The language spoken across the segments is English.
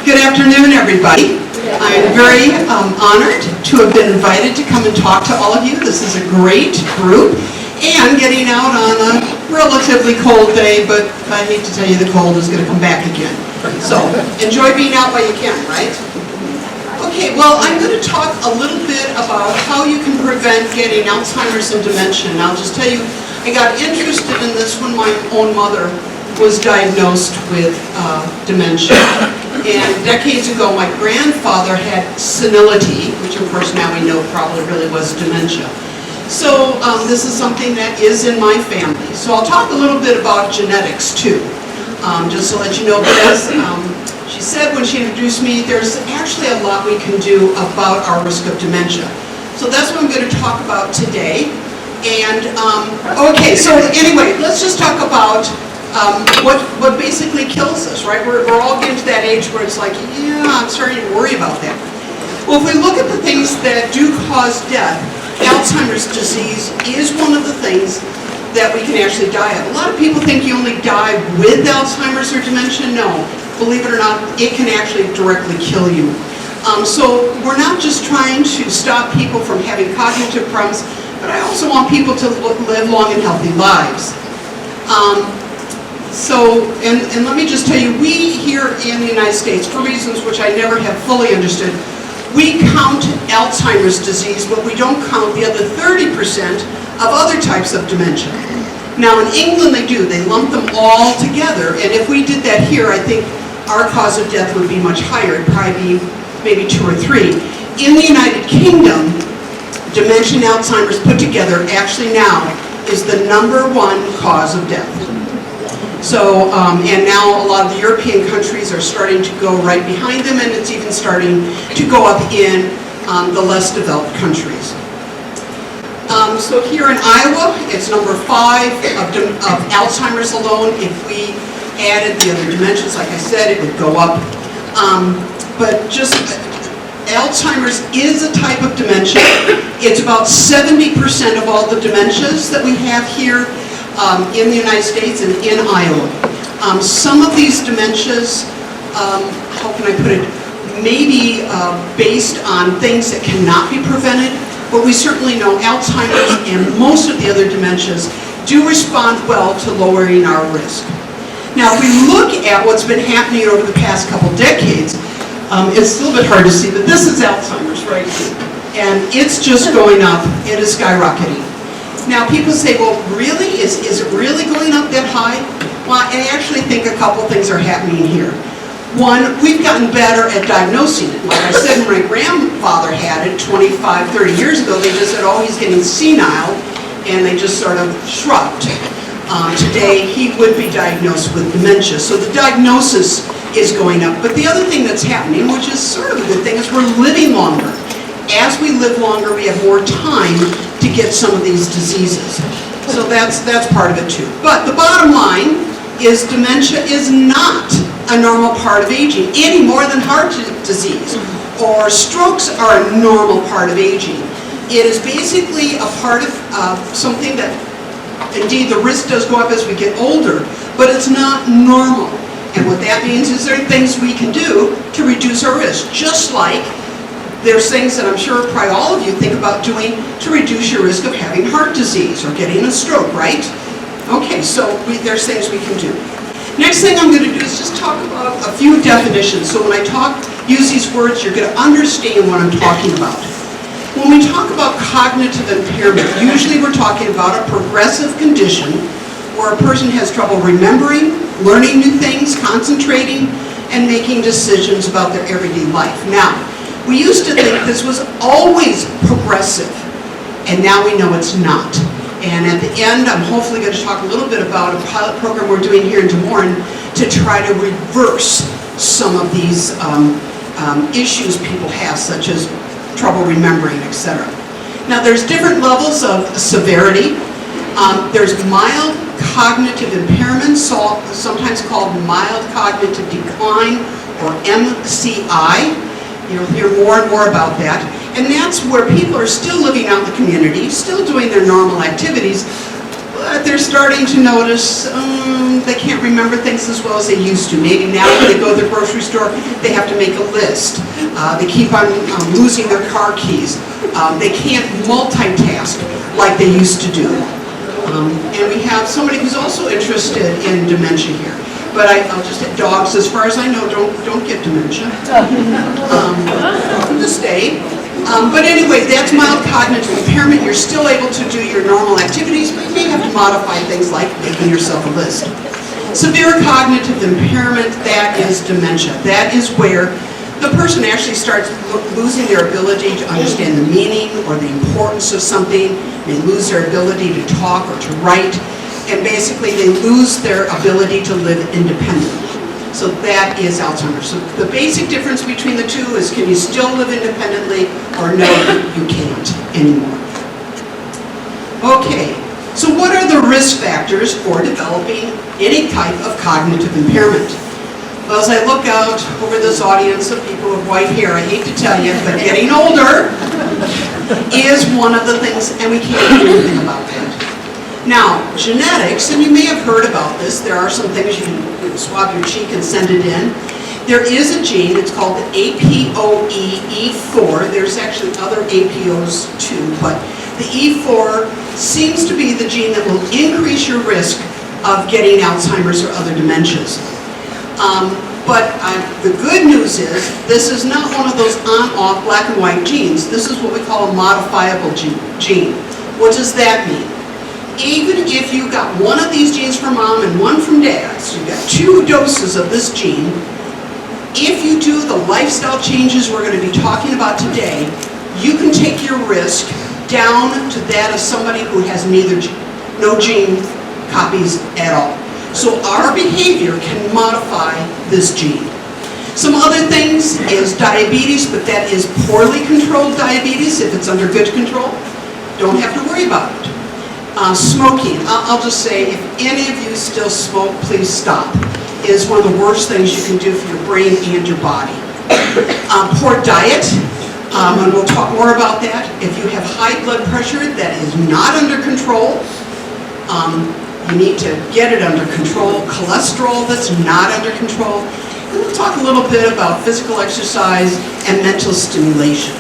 Good afternoon, everybody. I'm very honored to have been invited to come and talk to all of you. This is a great group, and getting out on a relatively cold day, but I hate to tell you the cold is going to come back again. So enjoy being out while you can, right? Okay, well, I'm going to talk a little bit about how you can prevent getting Alzheimer's and dementia. And I'll just tell you, I got interested in this when my own mother was diagnosed with dementia. And decades ago, my grandfather had senility, which of course now we know probably really was dementia. So this is something that is in my family. So I'll talk a little bit about genetics too, just to let you know. But as she said when she introduced me, there's actually a lot we can do about our risk of dementia. So that's what I'm going to talk about today. And okay, so anyway, let's just talk about what basically kills us, right? We're all getting to that age where it's like, yeah, I'm starting to worry about that. Well, if we look at the things that do cause death, Alzheimer's disease is one of the things that we can actually die of. A lot of people think you only die with Alzheimer's or dementia. No, believe it or not, it can actually directly kill you. So we're not just trying to stop people from having cognitive problems, but I also want people to live long and healthy lives. And let me just tell you, we here in the United States, for reasons which I never have fully understood, we count Alzheimer's disease, but we don't count the other 30% of other types of dementia. Now in England they do, they lump them all together, and if we did that here, I think our cause of death would be much higher. It'd probably be maybe 2 or 3. In the United Kingdom, dementia and Alzheimer's put together actually now is the #1 cause of death. So, and now a lot of the European countries are starting to go right behind them, and it's even starting to go up in the less developed countries. So here in Iowa, it's #5 of Alzheimer's alone. If we added the other dementias, like I said, it would go up. But just Alzheimer's is a type of dementia. It's about 70% of all the dementias that we have here in the United States and in Iowa. Some of these dementias, how can I put it, may be based on things that cannot be prevented, but we certainly know Alzheimer's and most of the other dementias do respond well to lowering our risk. Now, if we look at what's been happening over the past couple decades, it's a little bit hard to see, but this is Alzheimer's right here, and it's just going up. It is skyrocketing. Now people say, well, really? Is it really going up that high? Well, I actually think a couple things are happening here. One, we've gotten better at diagnosing it. Like I said, when my grandfather had it 25, 30 years ago, they just said, oh, he's getting senile, and they just sort of shrugged. Today, he would be diagnosed with dementia. So the diagnosis is going up. But the other thing that's happening, which is sort of a good thing, is we're living longer. As we live longer, we have more time to get some of these diseases. So that's part of it too. But the bottom line is dementia is not a normal part of aging, any more than heart disease or strokes are a normal part of aging. It is basically a part of something that, indeed, the risk does go up as we get older, but it's not normal. And what that means is there are things we can do to reduce our risk, just like there's things that I'm sure probably all of you think about doing to reduce your risk of having heart disease or getting a stroke, right? Okay, so there's things we can do. Next thing I'm going to do is just talk about a few definitions. So when I use these words, you're going to understand what I'm talking about. When we talk about cognitive impairment, usually we're talking about a progressive condition where a person has trouble remembering, learning new things, concentrating, and making decisions about their everyday life. Now, we used to think this was always progressive, and now we know it's not. And at the end, I'm hopefully going to talk a little bit about a pilot program we're doing here in Des Moines to try to reverse some of these issues people have, such as trouble remembering, etc. Now, there's different levels of severity. There's mild cognitive impairment, sometimes called mild cognitive decline, or MCI. You'll hear more and more about that. And that's where people are still living out in the community, still doing their normal activities, but they're starting to notice they can't remember things as well as they used to. Maybe now when they go to the grocery store, they have to make a list. They keep on losing their car keys. They can't multitask like they used to do. And we have somebody who's also interested in dementia here. But I'll just say dogs, as far as I know, don't get dementia. Welcome to stay. But anyway, that's mild cognitive impairment. You're still able to do your normal activities, but you may have to modify things like making yourself a list. Severe cognitive impairment, that is dementia. That is where the person actually starts losing their ability to understand the meaning or the importance of something. They lose their ability to talk or to write, and basically they lose their ability to live independently. So that is Alzheimer's. So the basic difference between the two is, can you still live independently, or no, you can't anymore. Okay, so what are the risk factors for developing any type of cognitive impairment? Well, as I look out over this audience of people with white hair, I hate to tell you, but getting older is one of the things, and we can't do anything about that. Now, genetics, and you may have heard about this, there are some things you can swab your cheek and send it in. There is a gene, it's called the APOE4. There's actually other APOs too, but the E4 seems to be the gene that will increase your risk of getting Alzheimer's or other dementias. But the good news is, this is not one of those on-off black and white genes. This is what we call a modifiable gene. What does that mean? Even if you got one of these genes from mom and one from dad, so you got 2 doses of this gene, if you do the lifestyle changes we're going to be talking about today, you can take your risk down to that of somebody who has no gene copies at all. So our behavior can modify this gene. Some other things is diabetes, but that is poorly controlled diabetes. If it's under good control, don't have to worry about it. Smoking, I'll just say, if any of you still smoke, please stop. It is one of the worst things you can do for your brain and your body. Poor diet, and we'll talk more about that. If you have high blood pressure that is not under control, you need to get it under control. Cholesterol that's not under control. And we'll talk a little bit about physical exercise and mental stimulation.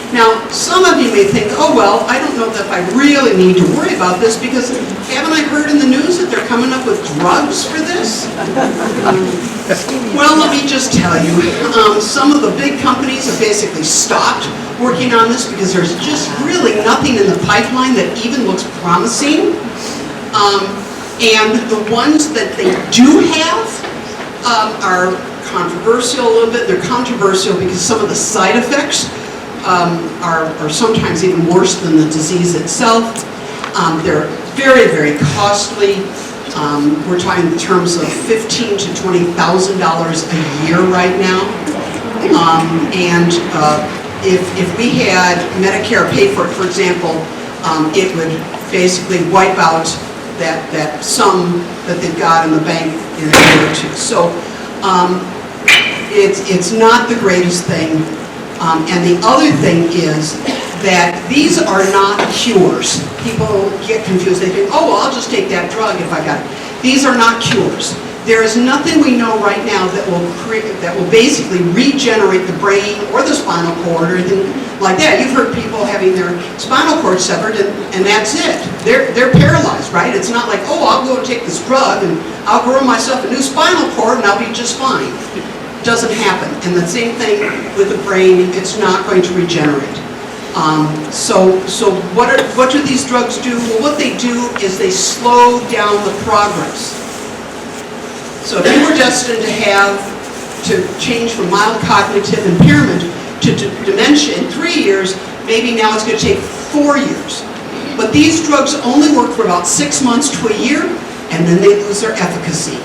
Now, some of you may think, oh well, I don't know that I really need to worry about this, because haven't I heard in the news that they're coming up with drugs for this? Well, let me just tell you, some of the big companies have basically stopped working on this because there's just really nothing in the pipeline that even looks promising. And the ones that they do have are controversial a little bit. They're controversial because some of the side effects are sometimes even worse than the disease itself. They're very, very costly. We're talking in terms of $15,000 to $20,000 a year right now. And if we had Medicare pay for it, for example, it would basically wipe out that sum that they've got in the bank in a year or two. So it's not the greatest thing. And the other thing is that these are not cures. People get confused. They think, oh, well, I'll just take that drug if I got it. These are not cures. There is nothing we know right now that will basically regenerate the brain or the spinal cord or anything like that. You've heard people having their spinal cord severed, and that's it. They're paralyzed, right? It's not like, oh, I'll go and take this drug and I'll grow myself a new spinal cord and I'll be just fine. Doesn't happen. And the same thing with the brain, it's not going to regenerate. So what do these drugs do? Well, what they do is they slow down the progress. So if you were destined to change from mild cognitive impairment to dementia in 3 years, maybe now it's going to take 4 years. But these drugs only work for about 6 months to a year, and then they lose their efficacy.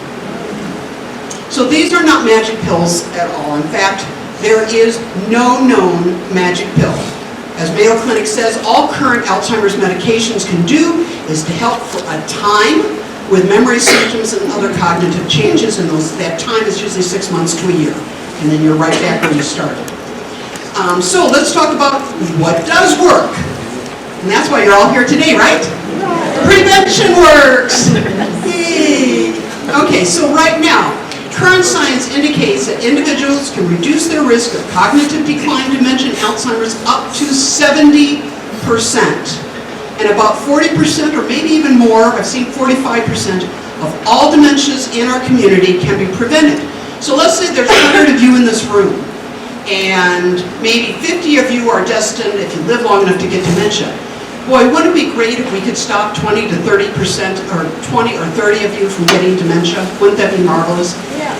So these are not magic pills at all. In fact, there is no known magic pill. As Mayo Clinic says, all current Alzheimer's medications can do is to help for a time with memory symptoms and other cognitive changes, and that time is usually 6 months to a year. And then you're right back where you started. So let's talk about what does work. And that's why you're all here today, right? Prevention works! Yay! Okay, so right now, current science indicates that individuals can reduce their risk of cognitive decline, dementia, and Alzheimer's up to 70%. And about 40%, or maybe even more, I've seen 45%, of all dementias in our community can be prevented. So let's say there's 100 of you in this room, and maybe 50 of you are destined, if you live long enough, to get dementia. Boy, wouldn't it be great if we could stop 20 to 30%, or 20 or 30 of you from getting dementia? Wouldn't that be marvelous? Yeah.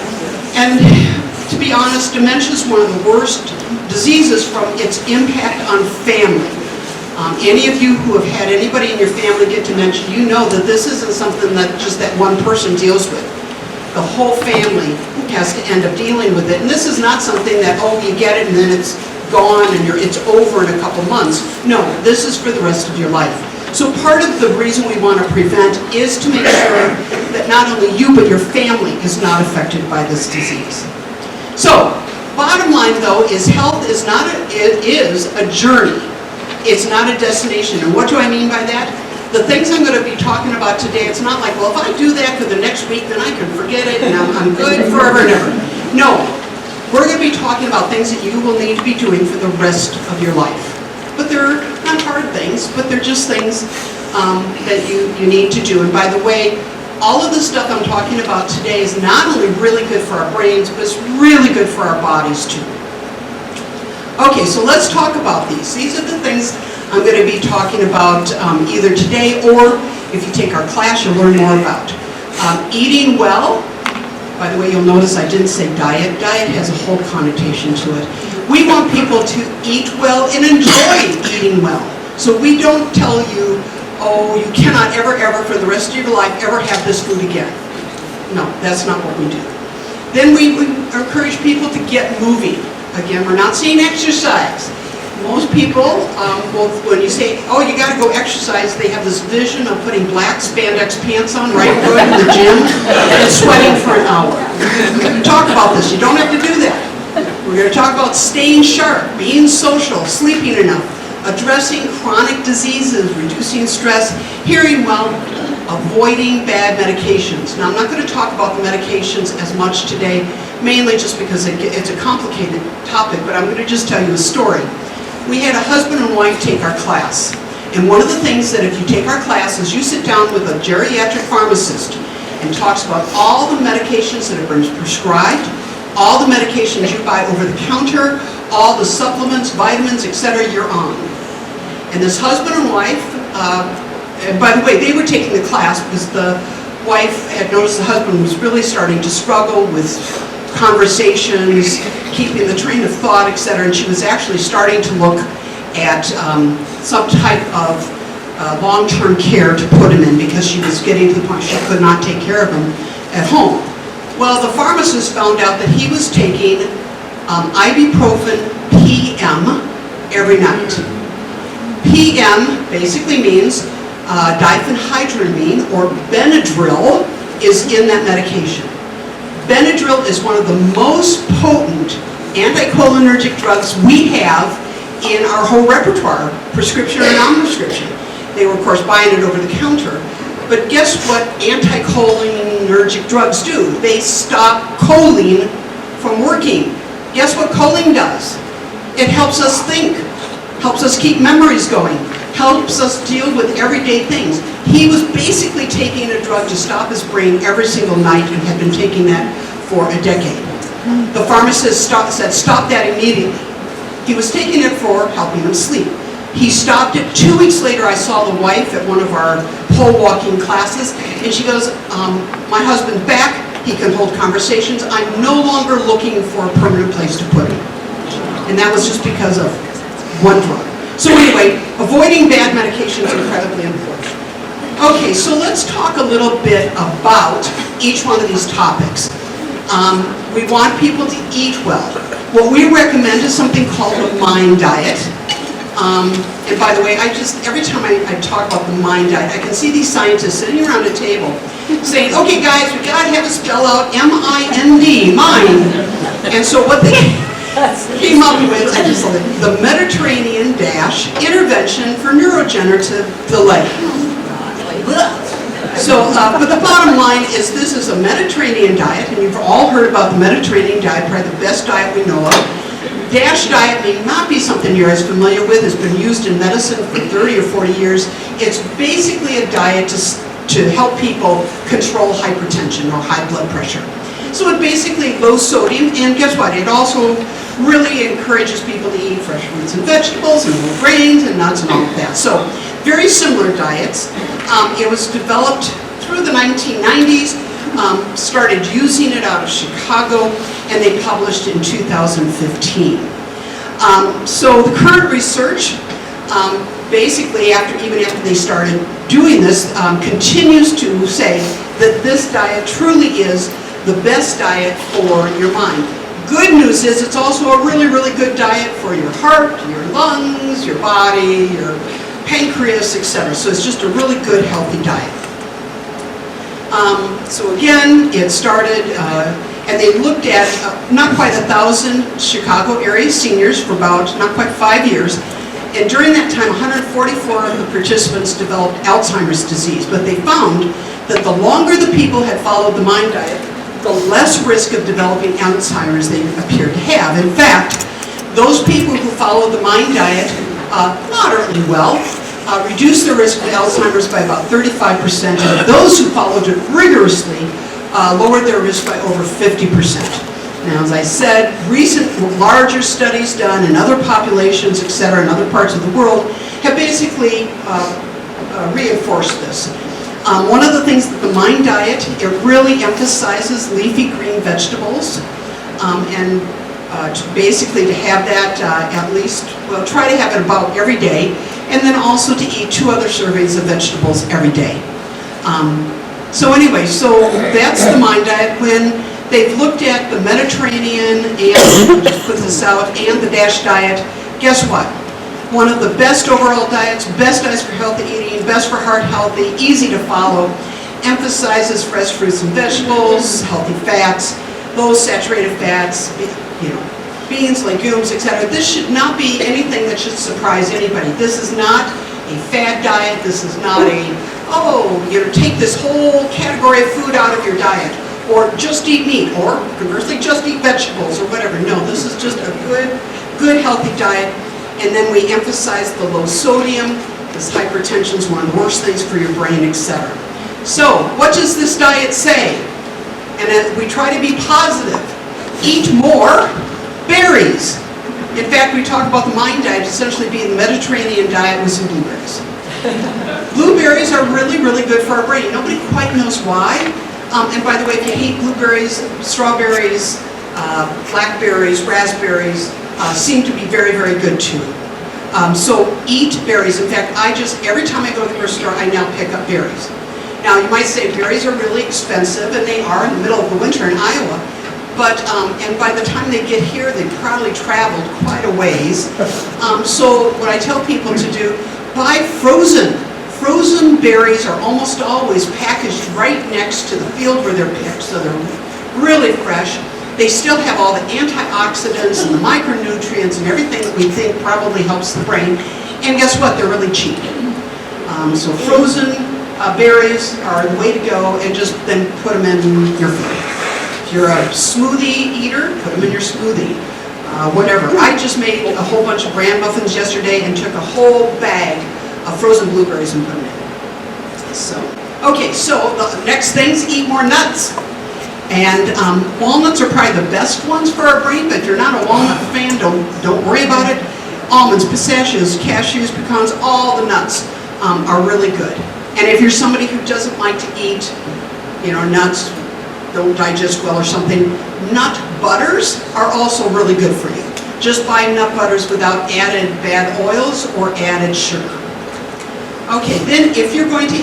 And to be honest, dementia is one of the worst diseases from its impact on family. Any of you who have had anybody in your family get dementia, you know that this isn't something that just that one person deals with. The whole family has to end up dealing with it. And this is not something that, oh, you get it and then it's gone and it's over in a couple months. No, this is for the rest of your life. So part of the reason we want to prevent is to make sure that not only you but your family is not affected by this disease. So, bottom line though is health is it is a journey. It's not a destination. And what do I mean by that? The things I'm going to be talking about today, it's not like, well, if I do that for the next week, then I can forget it and I'm good forever and ever. No. We're going to be talking about things that you will need to be doing for the rest of your life. But they're not hard things, but they're just things that you need to do. And by the way, all of the stuff I'm talking about today is not only really good for our brains, but it's really good for our bodies too. Okay, so let's talk about these. These are the things I'm going to be talking about either today or if you take our class, you'll learn more about. Eating well. By the way, you'll notice I didn't say diet. Diet has a whole connotation to it. We want people to eat well and enjoy eating well. So we don't tell you, oh, you cannot ever, for the rest of your life, ever have this food again. No, that's not what we do. Then we encourage people to get moving. Again, we're not saying exercise. Most people, when you say, oh, you got to go exercise, they have this vision of putting black spandex pants on, right, going to the gym, and sweating for an hour. We're going to talk about this. You don't have to do that. We're going to talk about staying sharp, being social, sleeping enough, addressing chronic diseases, reducing stress, hearing well, avoiding bad medications. Now, I'm not going to talk about the medications as much today, mainly just because it's a complicated topic, but I'm going to just tell you a story. We had a husband and wife take our class. And one of the things that if you take our class is you sit down with a geriatric pharmacist and talks about all the medications that have been prescribed, all the medications you buy over the counter, all the supplements, vitamins, etc. you're on. And this husband and wife, and by the way, they were taking the class because the wife had noticed the husband was really starting to struggle with conversations, keeping the train of thought, etc. And she was actually starting to look at some type of long-term care to put him in because she was getting to the point she could not take care of him at home. Well, the pharmacist found out that he was taking ibuprofen PM every night. PM basically means diphenhydramine or Benadryl is in that medication. Benadryl is one of the most potent anticholinergic drugs we have in our whole repertoire, prescription or non-prescription. They were, of course, buying it over the counter. But guess what anticholinergic drugs do? They stop choline from working. Guess what choline does? It helps us think, helps us keep memories going, helps us deal with everyday things. He was basically taking a drug to stop his brain every single night and had been taking that for a decade. The pharmacist said, stop that immediately. He was taking it for helping him sleep. He stopped it. 2 weeks later, I saw the wife at one of our pole walking classes, and she goes, my husband's back, he can hold conversations, I'm no longer looking for a permanent place to put him. And that was just because of one drug. So anyway, avoiding bad medication is incredibly important. Okay, so let's talk a little bit about each one of these topics. We want people to eat well. What we recommend is something called a MIND diet. And by the way, every time I talk about the MIND diet, I can see these scientists sitting around a table saying, okay guys, we gotta have it spell out M-I-N-D, mind. And so what they came up with, I just love it, the Mediterranean Intervention for Neurodegenerative Delay. So, but the bottom line is this is a Mediterranean diet, and you've all heard about the Mediterranean diet, probably the best diet we know of. DASH diet may not be something you're as familiar with. It's been used in medicine for 30 or 40 years. It's basically a diet to help people control hypertension or high blood pressure. So it basically low sodium, and guess what? It also really encourages people to eat fresh fruits and vegetables and whole grains and nuts and all of that. So very similar diets. It was developed through the 1990s, started using it out of Chicago, and they published in 2015. So the current research, basically even after they started doing this, continues to say that this diet truly is the best diet for your mind. Good news is it's also a really, really good diet for your heart, your lungs, your body, your pancreas, etc. So it's just a really good, healthy diet. So again, it started, and they looked at not quite 1,000 Chicago area seniors for about not quite 5 years. And during that time, 144 of the participants developed Alzheimer's disease. But they found that the longer the people had followed the MIND diet, the less risk of developing Alzheimer's they appeared to have. In fact, those people who followed the MIND diet moderately well reduced their risk of Alzheimer's by about 35%, and those who followed it rigorously lowered their risk by over 50%. Now, as I said, recent larger studies done in other populations, etc., in other parts of the world, have basically reinforced this. One of the things that the MIND diet, it really emphasizes leafy green vegetables, and basically to have that at least, well, try to have it about every day, and then also to eat 2 other servings of vegetables every day. So anyway, so that's the MIND diet. When they've looked at the Mediterranean, and I'll just put this out, and the DASH diet, guess what? One of the best overall diets, best diets for healthy eating, best for heart healthy, easy to follow, emphasizes fresh fruits and vegetables, healthy fats, low saturated fats, beans, legumes, etc. This should not be anything that should surprise anybody. This is not a fad diet. This is not a, take this whole category of food out of your diet, or just eat meat, or conversely, just eat vegetables, or whatever. No, this is just a good healthy diet. And then we emphasize the low sodium, because hypertension is one of the worst things for your brain, etc. So, what does this diet say? And we try to be positive. Eat more berries. In fact, we talk about the MIND diet essentially being the Mediterranean diet with some blueberries. Blueberries are really, really good for our brain. Nobody quite knows why. And by the way, if you hate blueberries, strawberries, blackberries, raspberries, seem to be very, very good too. So eat berries. In fact, every time I go to the grocery store, I now pick up berries. Now, you might say berries are really expensive, and they are in the middle of the winter in Iowa. But, and by the time they get here, they've probably traveled quite a ways. So what I tell people to do, buy frozen. Frozen berries are almost always packaged right next to the field where they're picked, so they're really fresh. They still have all the antioxidants and the micronutrients and everything that we think probably helps the brain. And guess what? They're really cheap. So frozen berries are the way to go, and just then put them in your food. If you're a smoothie eater, put them in your smoothie. Whatever. I just made a whole bunch of bran muffins yesterday and took a whole bag of frozen blueberries and put them in. So, okay, so the next thing's eat more nuts. And walnuts are probably the best ones for our brain, but if you're not a walnut fan, don't worry about it. Almonds, pistachios, cashews, pecans, all the nuts are really good. And if you're somebody who doesn't like to eat, nuts, don't digest well or something, nut butters are also really good for you. Just buy nut butters without added bad oils or added sugar. Okay, then if you're going to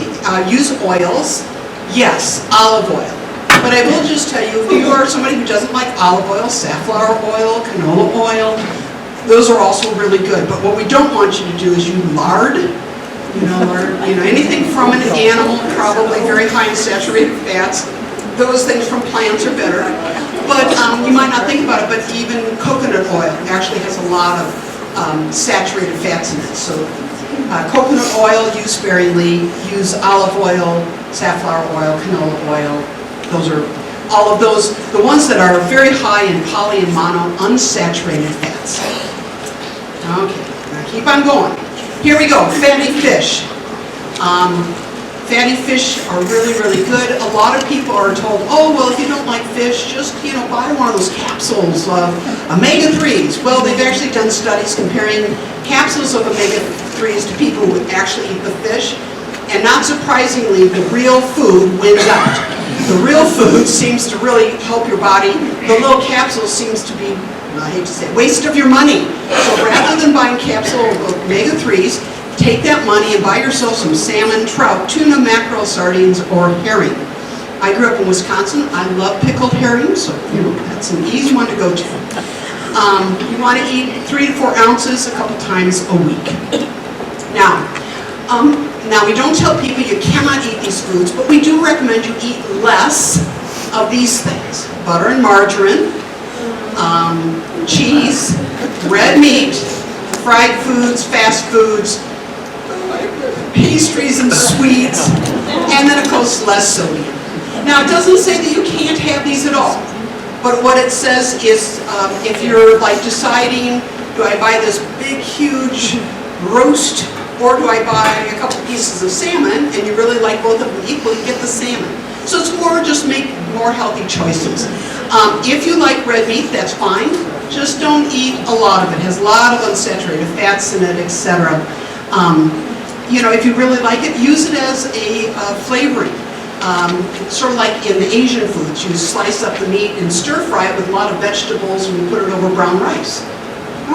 use oils, yes, olive oil. But I will just tell you, if you are somebody who doesn't like olive oil, safflower oil, canola oil, those are also really good. But what we don't want you to do is use lard. Anything from an animal, probably very high in saturated fats. Those things from plants are better. But you might not think about it, but even coconut oil actually has a lot of saturated fats in it. So Coconut oil, use sparingly. Use olive oil, safflower oil, canola oil. Those are all of those, the ones that are very high in poly and mono unsaturated fats. Okay, now keep on going. Here we go, fatty fish. Fatty fish are really, really good. A lot of people are told, oh, well, if you don't like fish, just, buy one of those capsules of omega-3s. Well, they've actually done studies comparing capsules of omega-3s to people who actually eat the fish. And not surprisingly, the real food wins out. The real food seems to really help your body. The little capsule seems to be, I hate to say it, waste of your money. So rather than buying capsule of omega-3s, take that money and buy yourself some salmon, trout, tuna, mackerel, sardines, or herring. I grew up in Wisconsin. I love pickled herring, so that's an easy one to go to. You want to eat 3 to 4 ounces a couple times a week. Now we don't tell people you cannot eat these foods, but we do recommend you eat less of these things. Butter and margarine, cheese, red meat, fried foods, fast foods, pastries and sweets, and then of course less sodium. Now it doesn't say that you can't have these at all, but what it says is if you're like deciding, do I buy this big huge roast or do I buy a couple pieces of salmon, and you really like both of them equally, get the salmon. So it's more just make more healthy choices. If you like red meat, that's fine. Just don't eat a lot of it. It has a lot of unsaturated fats in it, etc. If you really like it, use it as a flavoring. Sort of like in Asian foods, you slice up the meat and stir fry it with a lot of vegetables and you put it over brown rice.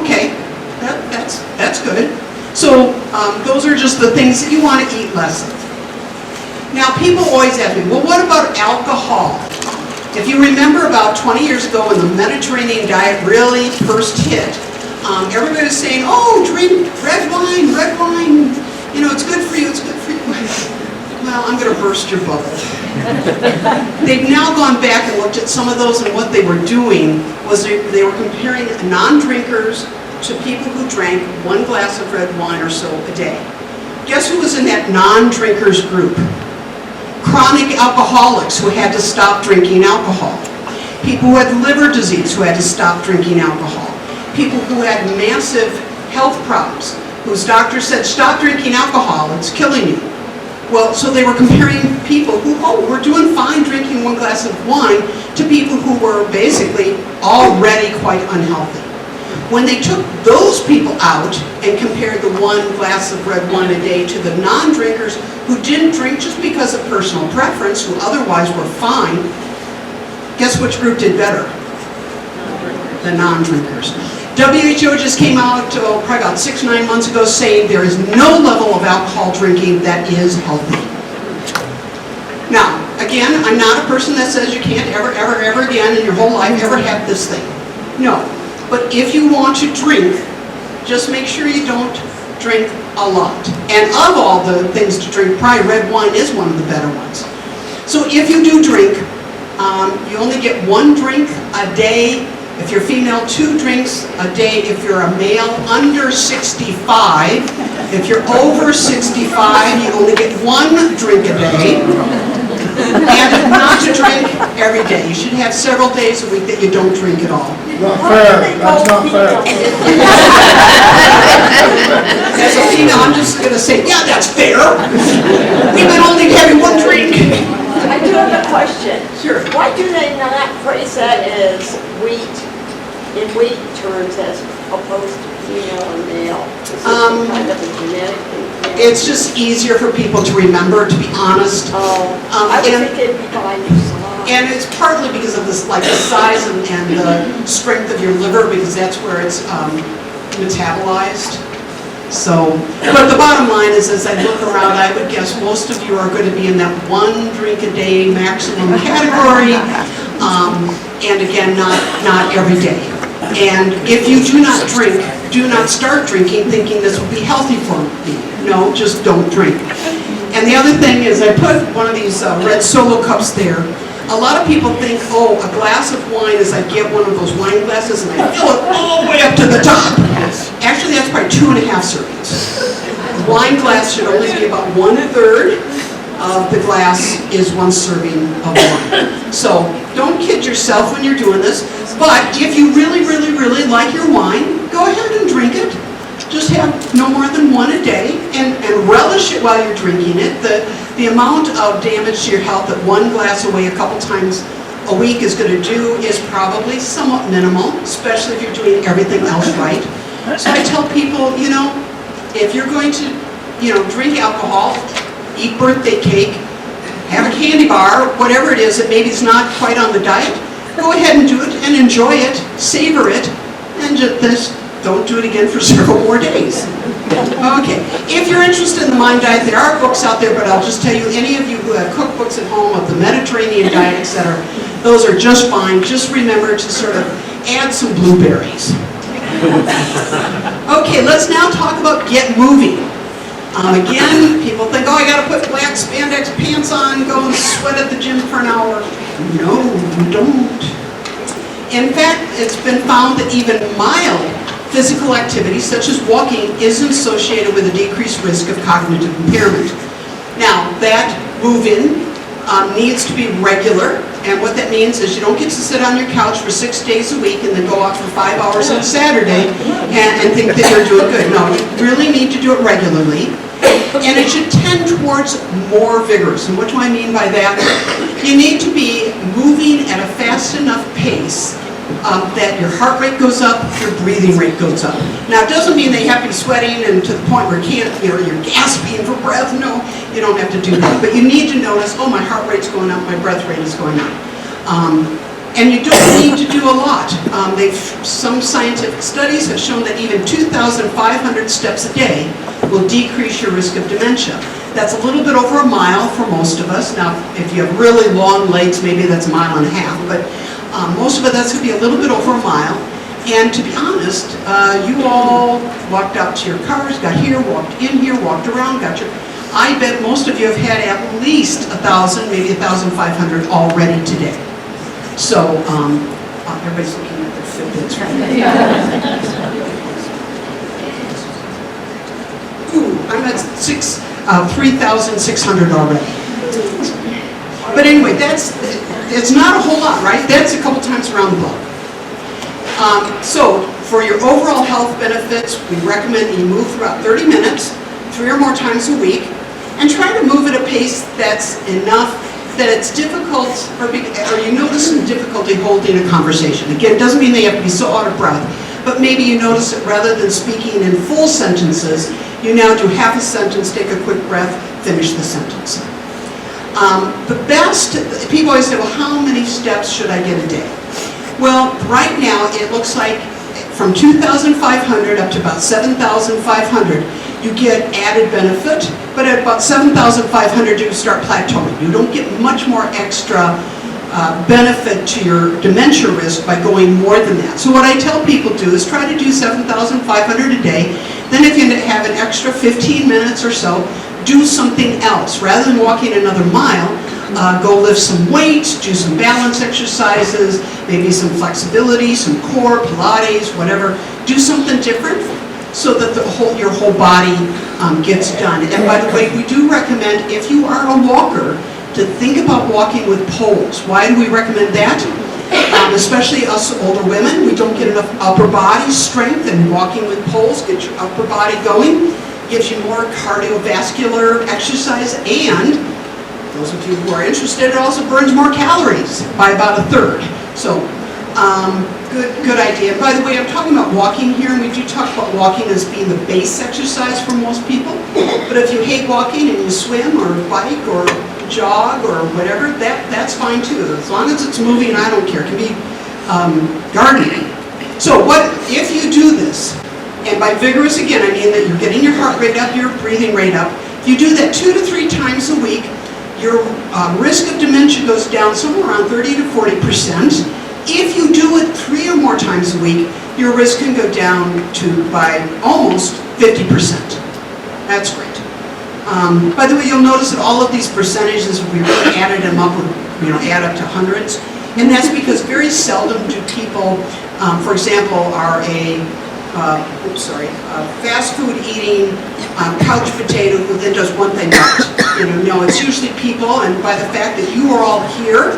Okay, that's good. So those are just the things that you want to eat less of. Now people always ask me, well, what about alcohol? If you remember about 20 years ago when the Mediterranean diet really first hit, everybody was saying, oh, drink red wine, it's good for you, it's good for you. Well, I'm going to burst your bubble. They've now gone back and looked at some of those, and what they were doing was they were comparing non-drinkers to people who drank 1 glass of red wine or so a day. Guess who was in that non-drinkers group? Chronic alcoholics who had to stop drinking alcohol. People who had liver disease who had to stop drinking alcohol. People who had massive health problems whose doctor said, stop drinking alcohol, it's killing you. Well, so they were comparing people who, were doing fine drinking 1 glass of wine to people who were basically already quite unhealthy. When they took those people out and compared the 1 glass of red wine a day to the non-drinkers who didn't drink just because of personal preference, who otherwise were fine, guess which group did better? The non-drinkers. WHO just came out probably about 6 or 9 months ago saying there is no level of alcohol drinking that is healthy. Now, again, I'm not a person that says you can't ever again in your whole life ever have this thing. No. But if you want to drink, just make sure you don't drink a lot. And of all the things to drink, probably red wine is one of the better ones. So if you do drink, you only get 1 drink a day. If you're female, 2 drinks a day. If you're a male, under 65. If you're over 65, you only get 1 drink a day. And not to drink every day. You should have several days a week that you don't drink at all. Not fair. That's not fair. As a female, I'm just going to say, yeah, that's fair. Women only having 1 drink. I do have a question. Sure. Why do they not phrase that as wheat, in wheat terms, as opposed to female and male? Is this some kind of a genetic thing? It's just easier for people to remember, to be honest. I would think it'd be fine to slide. And it's partly because of this, like the size and the strength of your liver, because that's where it's metabolized. So, but the bottom line is, as I look around, I would guess most of you are going to be in that 1 drink a day maximum category, and again, not every day. And if you do not drink, do not start drinking thinking this will be healthy for me. No, just don't drink. And the other thing is, I put one of these red Solo cups there. A lot of people think, oh, a glass of wine is I get one of those wine glasses and I fill it all the way up to the top. Actually, that's probably 2.5 servings. wine glass should only be about 1/3 of the glass is 1 serving of wine. So don't kid yourself when you're doing this, but if you really, really, really like your wine, go ahead and drink it. Just have no more than 1 a day and relish it while you're drinking it. The amount of damage to your health that 1 glass away a couple times a week is going to do is probably somewhat minimal, especially if you're doing everything else right. So I tell people, if you're going to, drink alcohol, eat birthday cake, have a candy bar, whatever it is that maybe is not quite on the diet, go ahead and do it and enjoy it, savor it, and just don't do it again for several more days. Okay, if you're interested in the Mind Diet, there are books out there, but I'll just tell you, any of you who have cookbooks at home of the Mediterranean diet, etc., those are just fine. Just remember to sort of add some blueberries. Okay, let's now talk about get moving. Again, people think, I got to put black spandex pants on, go and sweat at the gym for an hour. No, you don't. In fact, it's been found that even mild physical activity, such as walking, is associated with a decreased risk of cognitive impairment. Now, that move-in needs to be regular, and what that means is you don't get to sit on your couch for 6 days a week and then go out for 5 hours on Saturday and think that you're doing good. No, you really need to do it regularly, and it should tend towards more vigorous. And what do I mean by that? You need to be moving at a fast enough pace that your heart rate goes up, your breathing rate goes up. Now, it doesn't mean that you have to be sweating and to the point where you're gasping for breath. No, you don't have to do that. But you need to notice, my heart rate's going up, my breath rate is going up. And you don't need to do a lot. Some scientific studies have shown that even 2,500 steps a day will decrease your risk of dementia. That's a little bit over a mile for most of us. Now, if you have really long legs, maybe that's a mile and a half, but most of it, that's going to be a little bit over a mile. And to be honest, you all walked out to your cars, got here, walked in here, walked around, I bet most of you have had at least 1,000, maybe 1,500 already today. So, everybody's looking at their Fitbits right now. Ooh, I'm at 3,600 already. But anyway, it's not a whole lot, right? That's a couple times around the block. So, for your overall health benefits, we recommend that you move for about 30 minutes, 3 or more times a week, and try to move at a pace that's enough that it's difficult, or you notice some difficulty holding a conversation. Again, it doesn't mean they have to be so out of breath, but maybe you notice that rather than speaking in full sentences, you now do half a sentence, take a quick breath, finish the sentence. The best, people always say, well, how many steps should I get a day? Well, right now it looks like from 2,500 up to about 7,500, you get added benefit, but at about 7,500 you start plateauing. You don't get much more extra benefit to your dementia risk by going more than that. So what I tell people do is try to do 7,500 a day. Then if you have an extra 15 minutes or so, do something else. Rather than walking another mile, go lift some weights, do some balance exercises, maybe some flexibility, some core, Pilates, whatever. Do something different so that your whole body gets done. And by the way, we do recommend, if you are a walker, to think about walking with poles. Why do we recommend that? Especially us older women, we don't get enough upper body strength, and walking with poles gets your upper body going, gives you more cardiovascular exercise, and those of you who are interested, it also burns more calories by about 1/3. So, good idea. By the way, I'm talking about walking here, and we do talk about walking as being the base exercise for most people. But if you hate walking and you swim or bike or jog or whatever, that's fine too. As long as it's moving, I don't care. It can be gardening. So if you do this, and by vigorous, again, I mean that you're getting your heart rate up, your breathing rate up. If you do that 2 to 3 times a week, your risk of dementia goes down somewhere around 30 to 40%. If you do it 3 or more times a week, your risk can go down by almost 50%. That's great. By the way, you'll notice that all of these percentages, we really added them up, add up to hundreds. And that's because very seldom do people, for example, are a fast food eating, couch potato who then does one thing right. No, it's usually people, and by the fact that you are all here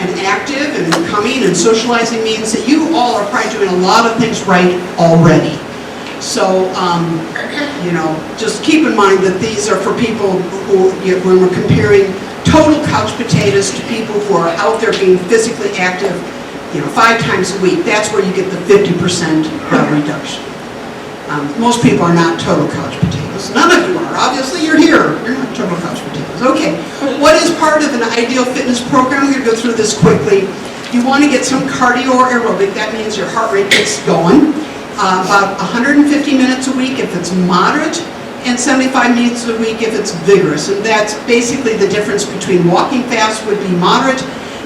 and active and coming and socializing means that you all are probably doing a lot of things right already. So, just keep in mind that these are for people who, when we're comparing total couch potatoes to people who are out there being physically active, 5 times a week, that's where you get the 50% reduction. Most people are not total couch potatoes. None of you are. Obviously, you're here. You're not total couch potatoes. Okay. What is part of an ideal fitness program? I'm going to go through this quickly. You want to get some cardio or aerobic. That means your heart rate gets going. About 150 minutes a week if it's moderate, and 75 minutes a week if it's vigorous. And that's basically the difference between walking fast would be moderate,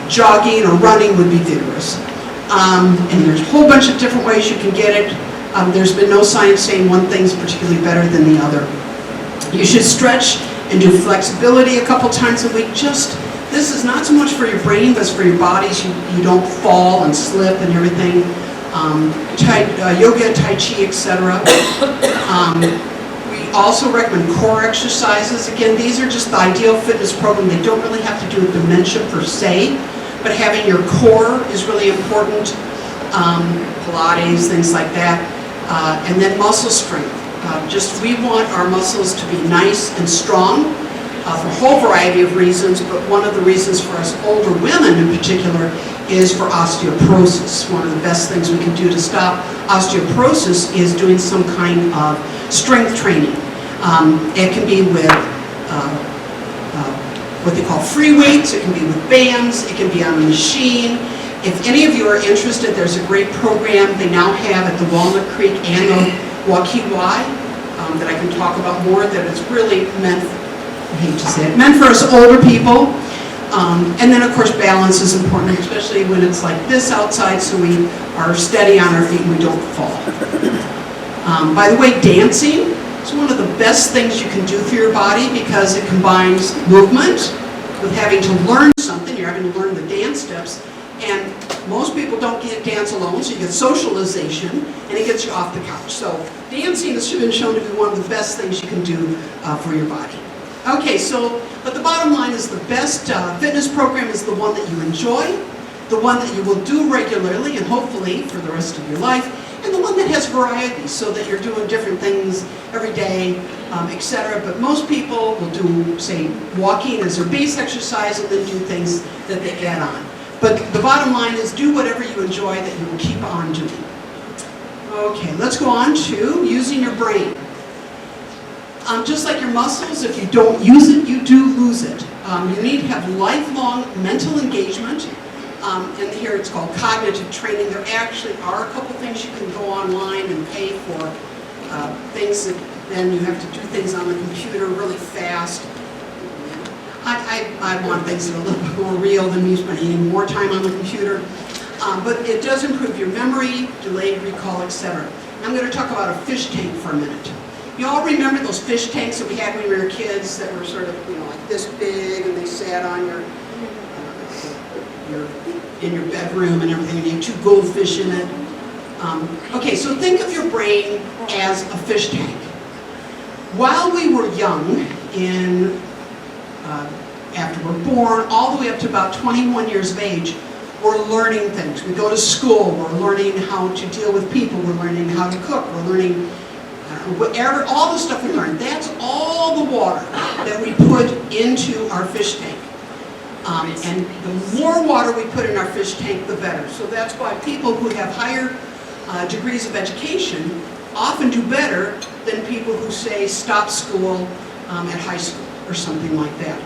jogging or running would be vigorous. And there's a whole bunch of different ways you can get it. There's been no science saying one thing's particularly better than the other. You should stretch and do flexibility a couple times a week. This is not so much for your brain, but it's for your bodies. You don't fall and slip and everything. Yoga, Tai Chi, etc. We also recommend core exercises. Again, these are just the ideal fitness program. They don't really have to do with dementia per se, but having your core is really important. Pilates, things like that. And then muscle strength. We want our muscles to be nice and strong for a whole variety of reasons, but one of the reasons for us older women in particular is for osteoporosis. One of the best things we can do to stop osteoporosis is doing some kind of strength training. It can be with what they call free weights, it can be with bands, it can be on a machine. If any of you are interested, there's a great program they now have at the Walnut Creek and the Waukee-Y that I can talk about more, that it's really meant, I hate to say it, meant for us older people. And then of course balance is important, especially when it's like this outside, so we are steady on our feet and we don't fall. By the way, dancing is one of the best things you can do for your body because it combines movement with having to learn something. You're having to learn the dance steps. And most people don't get dance alone, so you get socialization, and it gets you off the couch. So dancing has been shown to be one of the best things you can do for your body. Okay, but the bottom line is the best fitness program is the one that you enjoy, the one that you will do regularly and hopefully for the rest of your life, and the one that has variety so that you're doing different things every day, etc. But most people will do, say, walking as their base exercise and then do things that they add on. But the bottom line is do whatever you enjoy that you will keep on doing. Okay, let's go on to using your brain. Just like your muscles, if you don't use it, you do lose it. You need to have lifelong mental engagement. And here it's called cognitive training. There actually are a couple things you can go online and pay for. Things that then you have to do things on the computer really fast. I want things that are a little bit more real than me spending more time on the computer. But it does improve your memory, delayed recall, etc. I'm going to talk about a fish tank for a minute. You all remember those fish tanks that we had when we were kids that were sort of, like this big, and they sat on in your bedroom and everything, and you had 2 goldfish in it. Okay, so think of your brain as a fish tank. While we were young, after we're born, all the way up to about 21 years of age, we're learning things. We go to school, we're learning how to deal with people, we're learning how to cook, we're learning whatever, all the stuff we learn. That's all the water that we put into our fish tank. And the more water we put in our fish tank, the better. So that's why people who have higher degrees of education often do better than people who say stop school at high school or something like that.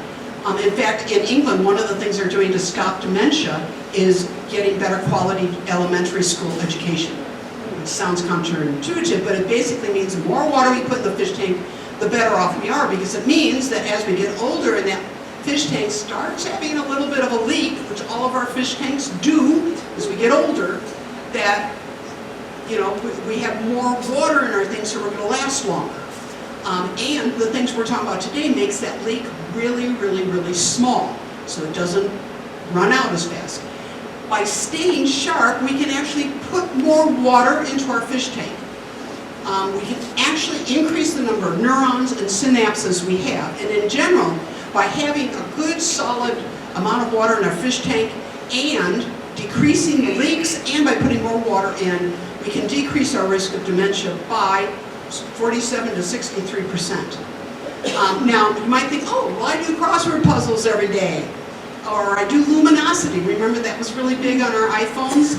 In fact, in England, one of the things they're doing to stop dementia is getting better quality elementary school education. It sounds counterintuitive, but it basically means the more water we put in the fish tank, the better off we are, because it means that as we get older and that fish tank starts having a little bit of a leak, which all of our fish tanks do as we get older, that we have more water in our things, so we're going to last longer. And the things we're talking about today makes that leak really, really, really small, so it doesn't run out as fast. By staying sharp, we can actually put more water into our fish tank. we can actually increase the number of neurons and synapses we have. And in general, by having a good solid amount of water in our fish tank and decreasing the leaks and by putting more water in, we can decrease our risk of dementia by 47 to 63%. Now, you might think, oh, well, I do crossword puzzles every day. Or I do luminosity. Remember that was really big on our iPhones?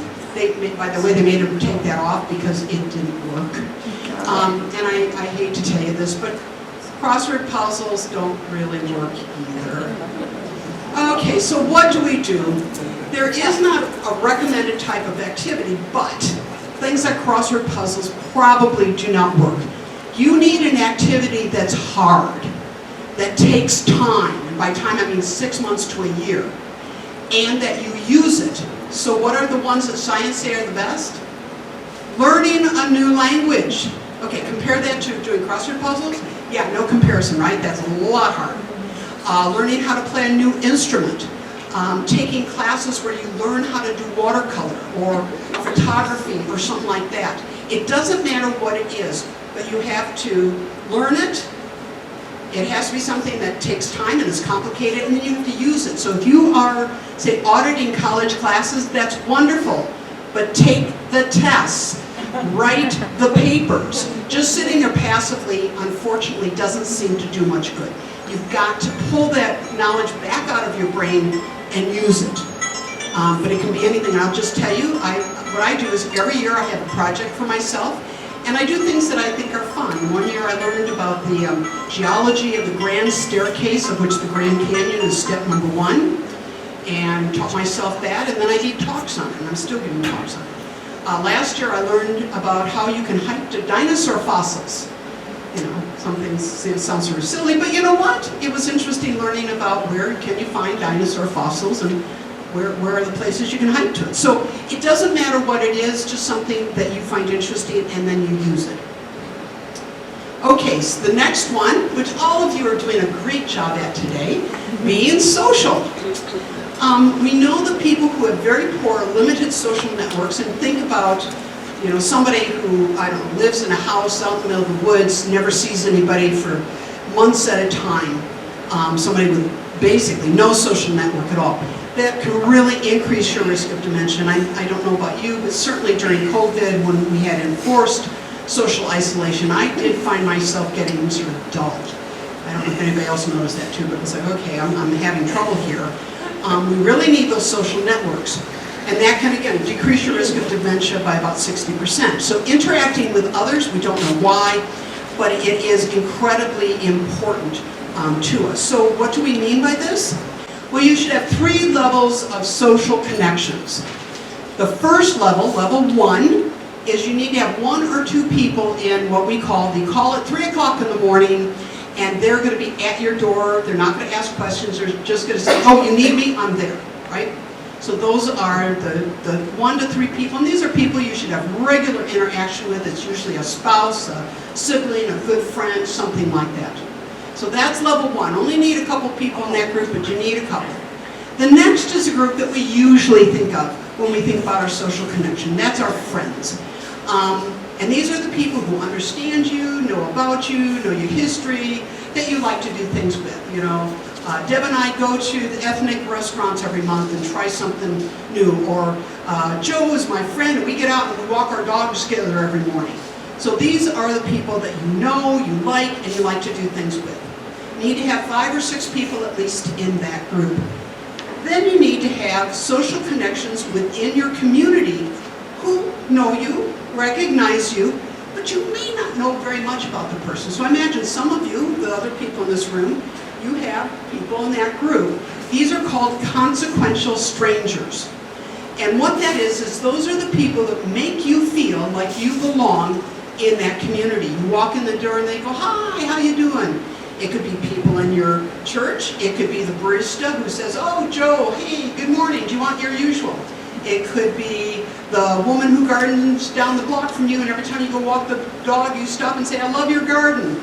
By the way, they made them take that off because it didn't work. And I hate to tell you this, but crossword puzzles don't really work either. Okay, so what do we do? There is not a recommended type of activity, but things like crossword puzzles probably do not work. You need an activity that's hard, that takes time, and by time I mean 6 months to a year, and that you use it. So what are the ones that science say are the best? Learning a new language. Okay, compare that to doing crossword puzzles. Yeah, no comparison, right? That's a lot harder. Learning how to play a new instrument. Taking classes where you learn how to do watercolor or photography or something like that. It doesn't matter what it is, but you have to learn it. It has to be something that takes time and is complicated, and then you have to use it. So if you are, say, auditing college classes, that's wonderful, but take the tests, write the papers. Just sitting there passively, unfortunately, doesn't seem to do much good. You've got to pull that knowledge back out of your brain and use it. But it can be anything. I'll just tell you, what I do is every year I have a project for myself, and I do things that I think are fun. One year I learned about the geology of the Grand Staircase, of which the Grand Canyon is step number 1, and taught myself that, and then I gave talks on it, and I'm still giving talks on it. Last year I learned about how you can hike to dinosaur fossils. You know, some things sound sort of silly, but you know what? It was interesting learning about where can you find dinosaur fossils and where are the places you can hike to it. So it doesn't matter what it is, just something that you find interesting and then you use it. Okay, so the next one, which all of you are doing a great job at today, being social. We know that people who have very poor, limited social networks, and think about, you know, somebody who, I don't know, lives in a house out in the middle of the woods, never sees anybody for months at a time, somebody with basically no social network at all. That can really increase your risk of dementia. And I don't know about you, but certainly during COVID, when we had enforced social isolation, I did find myself getting sort of dull. I don't know if anybody else noticed that too, but it's like, okay, I'm having trouble here. We really need those social networks. And that can, again, decrease your risk of dementia by about 60%. So interacting with others, we don't know why, but it is incredibly important to us. So what do we mean by this? Well, you should have 3 levels of social connections. The first level, level 1, is you need to have 1 or 2 people in what we call it 3 o'clock in the morning, and they're going to be at your door. They're not going to ask questions. They're just going to say, oh, you need me? I'm there, right? So those are the 1 to 3 people, and these are people you should have regular interaction with. It's usually a spouse, a sibling, a good friend, something like that. So that's level 1. Only need a couple people in that group, but you need a couple. The next is a group that we usually think of when we think about our social connection. That's our friends. And these are the people who understand you, know about you, know your history, that you like to do things with. You know, Deb and I go to the ethnic restaurants every month and try something new. Or Joe is my friend, and we get out and we walk our dogs together every morning. So these are the people that you know, you like, and you like to do things with. You need to have 5 or 6 people at least in that group. Then you need to have social connections within your community who know you, recognize you, but you may not know very much about the person. So I imagine some of you, the other people in this room, you have people in that group. These are called consequential strangers. And what that is those are the people that make you feel like you belong in that community. You walk in the door and they go, hi, how you doing? It could be people in your church. It could be the barista who says, oh, Joe, hey, good morning, do you want your usual? It could be the woman who gardens down the block from you, and every time you go walk the dog, you stop and say, I love your garden.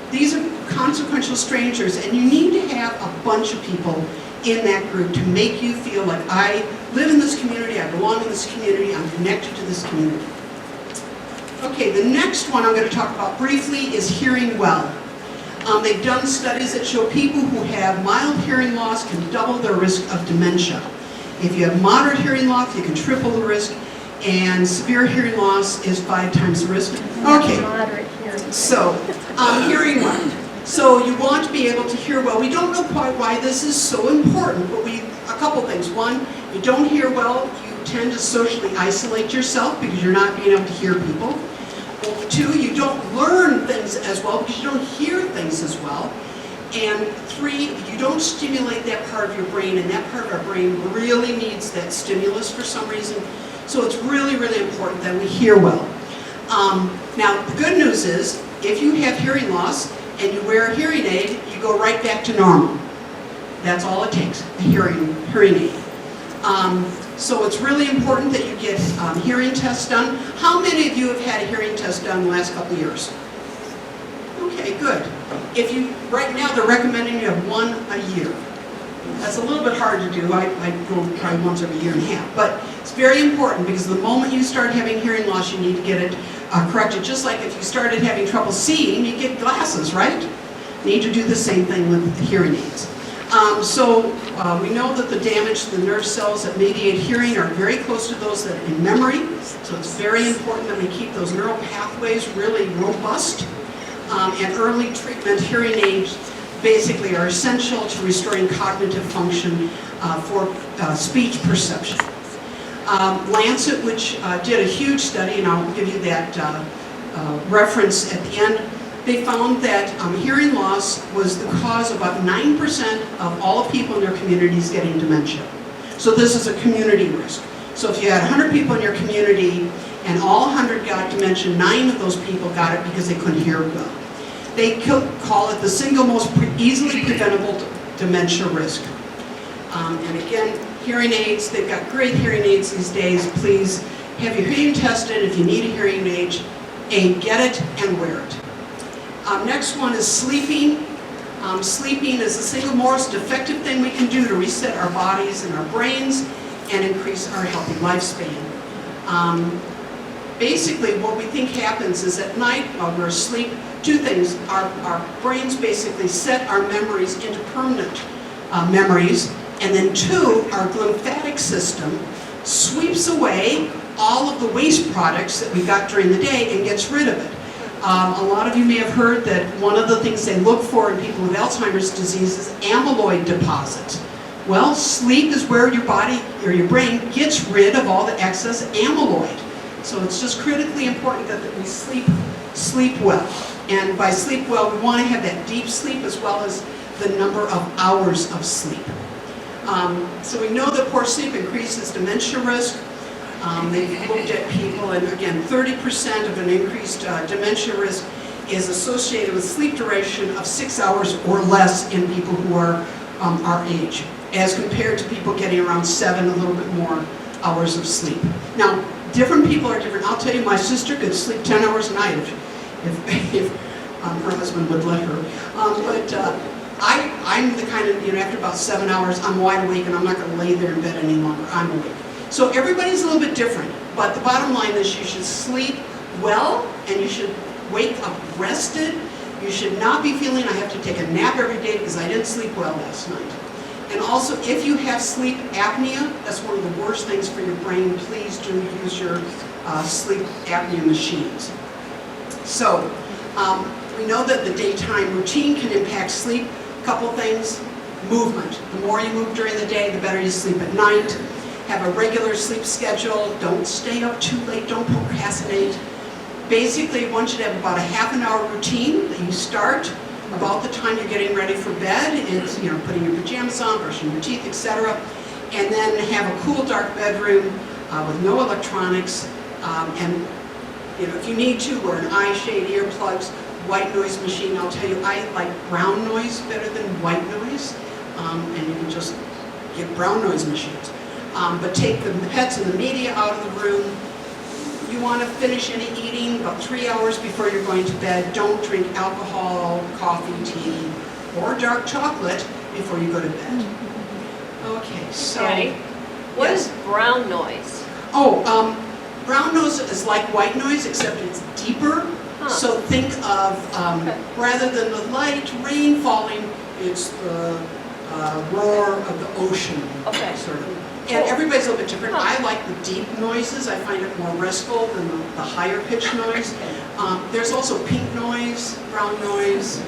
These are consequential strangers, and you need to have a bunch of people in that group to make you feel like I live in this community, I belong in this community, I'm connected to this community. Okay, the next one I'm going to talk about briefly is hearing well. They've done studies that show people who have mild hearing loss can double their risk of dementia. If you have moderate hearing loss, you can triple the risk, and severe hearing loss is 5 times the risk. Okay, so hearing well. So you want to be able to hear well. We don't know quite why this is so important, but a couple things. One, you don't hear well, you tend to socially isolate yourself because you're not being able to hear people. 2, you don't learn things as well because you don't hear things as well. And 3, you don't stimulate that part of your brain, and that part of our brain really needs that stimulus for some reason. So it's really, really important that we hear well. Now, the good news is, if you have hearing loss and you wear a hearing aid, you go right back to normal. That's all it takes, a hearing aid. So it's really important that you get hearing tests done. How many of you have had a hearing test done the last couple of years? Okay, good. Right now they're recommending you have 1 a year. That's a little bit hard to do. I go probably once every year and a half. But it's very important because the moment you start having hearing loss, you need to get it corrected. Just like if you started having trouble seeing, you get glasses, right? You need to do the same thing with the hearing aids. We know that the damage to the nerve cells that mediate hearing are very close to those that are in memory. So it's very important that we keep those neural pathways really robust. And early treatment hearing aids basically are essential to restoring cognitive function for speech perception. Lancet, which did a huge study, and I'll give you that reference at the end, they found that hearing loss was the cause of about 9% of all people in their communities getting dementia. So this is a community risk. So if you had 100 people in your community and all 100 got dementia, 9 of those people got it because they couldn't hear well. They call it the single most easily preventable dementia risk. And again, hearing aids, they've got great hearing aids these days. Please have your hearing tested. If you need a hearing aid, get it and wear it. Next one is sleeping. Sleeping is the single most effective thing we can do to reset our bodies and our brains and increase our healthy lifespan. Basically, what we think happens is at night while we're asleep, 2 things. Our brains basically set our memories into permanent memories, and then 2, our lymphatic system sweeps away all of the waste products that we got during the day and gets rid of it. A lot of you may have heard that one of the things they look for in people with Alzheimer's disease is amyloid deposits. Well, sleep is where your body or your brain gets rid of all the excess amyloid. So it's just critically important that we sleep well. And by sleep well, we want to have that deep sleep as well as the number of hours of sleep. So we know that poor sleep increases dementia risk. They've looked at people, and again, 30% of an increased dementia risk is associated with sleep duration of 6 hours or less in people who are our age, as compared to people getting around 7, a little bit more hours of sleep. Now, different people are different. I'll tell you, my sister could sleep 10 hours a night if her husband would let her. I'm the kind of, after about 7 hours, I'm wide awake and I'm not going to lay there in bed any longer. I'm awake. So everybody's a little bit different, but the bottom line is you should sleep well and you should wake up rested. You should not be feeling I have to take a nap every day because I didn't sleep well last night. And also, if you have sleep apnea, that's one of the worst things for your brain. Please do use your sleep apnea machines. So we know that the daytime routine can impact sleep. A couple things: movement. The more you move during the day, the better you sleep at night. Have a regular sleep schedule. Don't stay up too late. Don't procrastinate. Basically, one should have about a half-an-hour routine that you start about the time you're getting ready for bed. It's, putting your pajamas on, brushing your teeth, etc. And then have a cool, dark bedroom with no electronics. And if you need to, wear an eye shade, earplugs, white noise machine. I'll tell you, I like brown noise better than white noise. And you can just get brown noise machines. But take the pets and the media out of the room. You want to finish any eating about 3 hours before you're going to bed. Don't drink alcohol, coffee, tea, or dark chocolate before you go to bed. Okay, so... Patty, what is brown noise? brown noise is like white noise, except it's deeper. So think of, rather than the light rain falling, it's the roar of the ocean, sort of. And everybody's a little bit different. I like the deep noises. I find it more restful than the higher pitch noise. There's also pink noise, brown noise.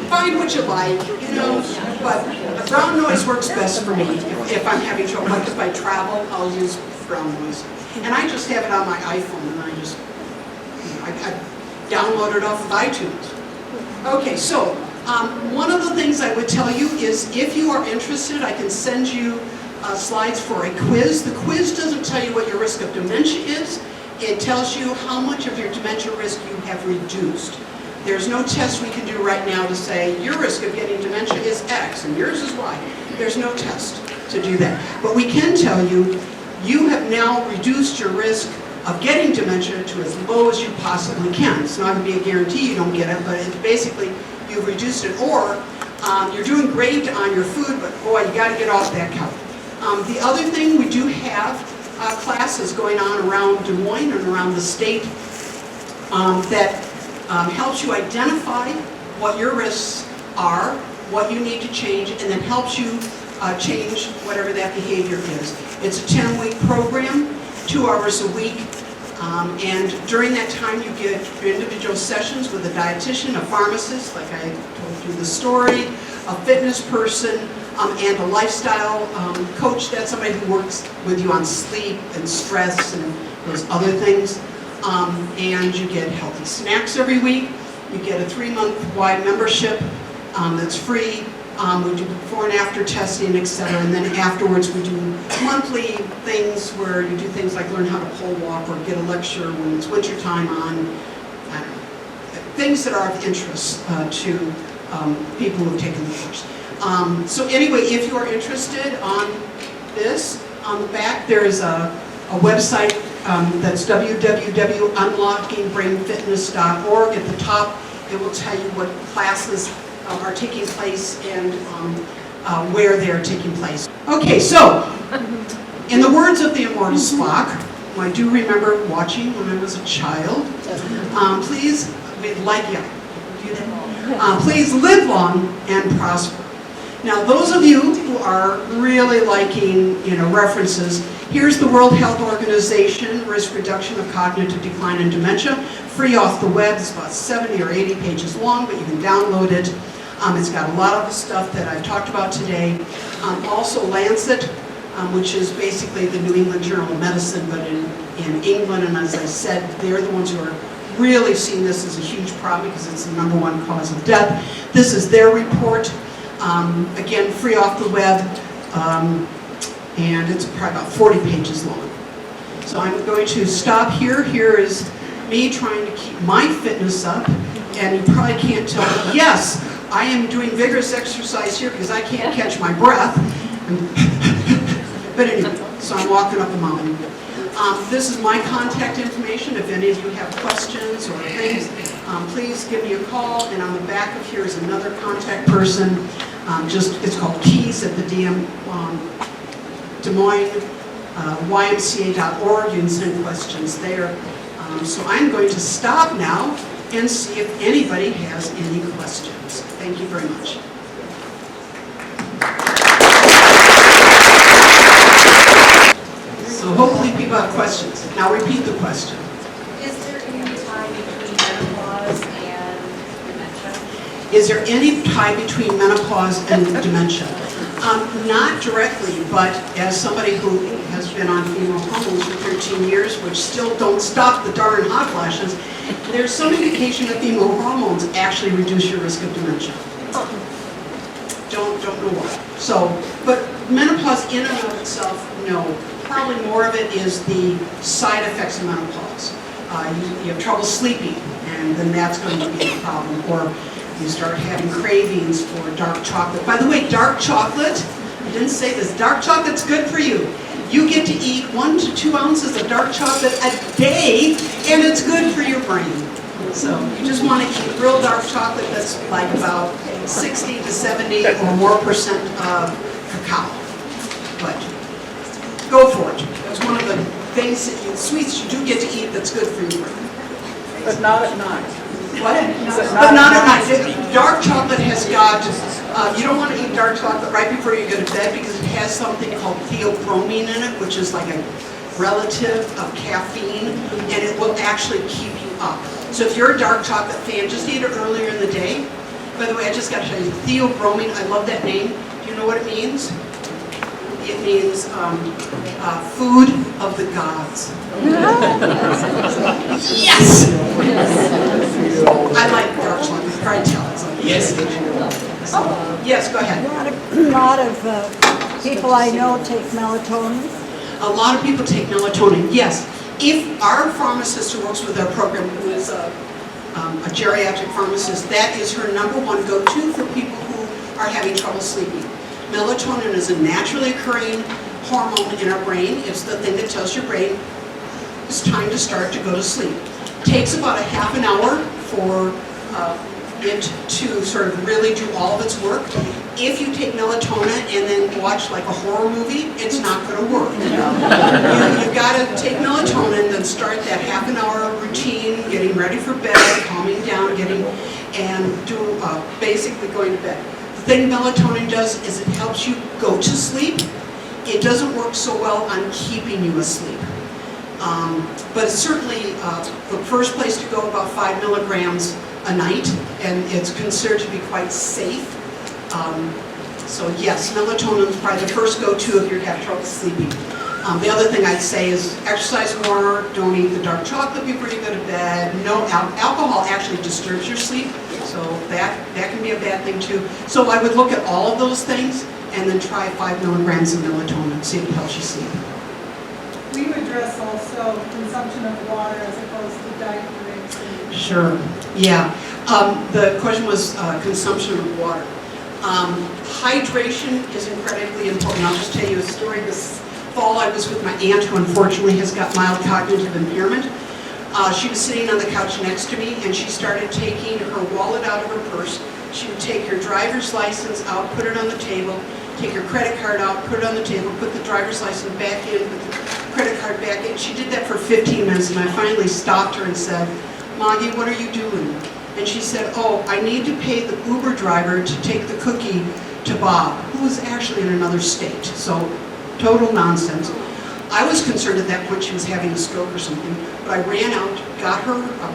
Find what you like, you know. But the brown noise works best for me. If I'm having trouble, like if I travel, I'll use brown noise. And I just have it on my iPhone, and I just, I download it off of iTunes. Okay, so one of the things I would tell you is if you are interested, I can send you slides for a quiz. The quiz doesn't tell you what your risk of dementia is. It tells you how much of your dementia risk you have reduced. There's no test we can do right now to say your risk of getting dementia is X and yours is Y. There's no test to do that. But we can tell you, you have now reduced your risk of getting dementia to as low as you possibly can. It's not going to be a guarantee you don't get it, but it's basically you've reduced it. Or you're doing great on your food, but boy, you got to get off that couch. The other thing, we do have classes going on around Des Moines and around the state that helps you identify what your risks are, what you need to change, and then helps you change whatever that behavior is. It's a 10-week program, 2 hours a week, and during that time you get individual sessions with a dietitian, a pharmacist, like I told you the story, a fitness person, and a lifestyle coach. That's somebody who works with you on sleep and stress and those other things. And you get healthy snacks every week. You get a 3-month wide membership that's free. We do before and after testing, etc. And then afterwards we do monthly things where you do things like learn how to pole walk or get a lecture when it's wintertime on, I don't know, things that are of interest to people who have taken the course. So anyway, if you are interested on this, on the back there is a website that's www.unlockingbrainfitness.org. At the top it will tell you what classes are taking place and where they are taking place. Okay, so in the words of the immortal Spock, who I do remember watching when I was a child, please, please live long and prosper. Now, those of you who are really liking, references, here's the World Health Organization Risk Reduction of Cognitive Decline and Dementia, free off the web. It's about 70 or 80 pages long, but you can download it. It's got a lot of the stuff that I've talked about today. Also Lancet, which is basically the New England Journal of Medicine, but in England, and as I said, they're the ones who are really seeing this as a huge problem because it's the #1 cause of death. This is their report. Again, free off the web, and it's probably about 40 pages long. So I'm going to stop here. Here is me trying to keep my fitness up, and you probably can't tell, but yes, I am doing vigorous exercise here because I can't catch my breath. But anyway, so I'm walking up a mountain. This is my contact information. If any of you have questions or things, please give me a call. And on the back of here is another contact person. It's called Keys at the Des Moines YMCA.org. You can send questions there. So I'm going to stop now and see if anybody has any questions. Thank you very much. So hopefully people have questions. Now repeat the question. Is there any tie between menopause and dementia? Is there any tie between menopause and dementia? Not directly, but as somebody who has been on female hormones for 13 years, which still don't stop the darn hot flashes, there's some indication that female hormones actually reduce your risk of dementia. Don't know why. So, but menopause in and of itself, no. Probably more of it is the side effects of menopause. You have trouble sleeping, and then that's going to be a problem. Or you start having cravings for dark chocolate. By the way, dark chocolate, I didn't say this, dark chocolate's good for you. You get to eat 1 to 2 ounces of dark chocolate a day, and it's good for your brain. So you just want to eat real dark chocolate that's like about 60 to 70 or more % of cacao. But go for it. That's one of things, sweets you do get to eat that's good for you. But not at night. What? Is it But not at night. Dark chocolate has got, you don't want to eat dark chocolate right before you go to bed because it has something called theobromine in it, which is like a relative of caffeine, and it will actually keep you up. So if you're a dark chocolate fan, just eat it earlier in the day. By the way, I just got to tell you, theobromine, I love that name. Do you know what it means? It means food of the gods. Yes! I like dark chocolate. Try to tell. Yes. Yes, go ahead. A lot of people I know take melatonin. A lot of people take melatonin, yes. If our pharmacist who works with our program, who is a geriatric pharmacist, that is her number one go-to for people who are having trouble sleeping. Melatonin is a naturally occurring hormone in our brain. It's the thing that tells your brain it's time to start to go to sleep. It takes about a half an hour for it to sort of really do all of its work. If you take melatonin and then watch like a horror movie, it's not going to work. You've got to take melatonin, then start that half an hour routine, getting ready for bed, calming down, and do basically going to bed. The thing melatonin does is it helps you go to sleep. It doesn't work so well on keeping you asleep. But it's certainly the first place to go, about 5 milligrams a night, and it's considered to be quite safe. So yes, melatonin is probably the first go-to if you have trouble sleeping. The other thing I'd say is exercise more, don't eat the dark chocolate before you go to bed. No, alcohol actually disturbs your sleep, so that can be a bad thing too. So I would look at all of those things and then try 5 milligrams of melatonin, see if it helps you sleep. We would address also consumption of water as opposed to diet drinks. Sure, yeah. The question was consumption of water. Hydration is incredibly important. I'll just tell you a story. This fall I was with my aunt who unfortunately has got mild cognitive impairment. She was sitting on the couch next to me and she started taking her wallet out of her purse. She would take her driver's license out, put it on the table, take her credit card out, put it on the table, put the driver's license back in, put the credit card back in. She did that for 15 minutes and I finally stopped her and said, "Maggie, what are you doing?" And she said, "Oh, I need to pay the Uber driver to take the cookie to Bob, who was actually in another state." So, total nonsense. I was concerned at that point she was having a stroke or something, but I ran out, got her a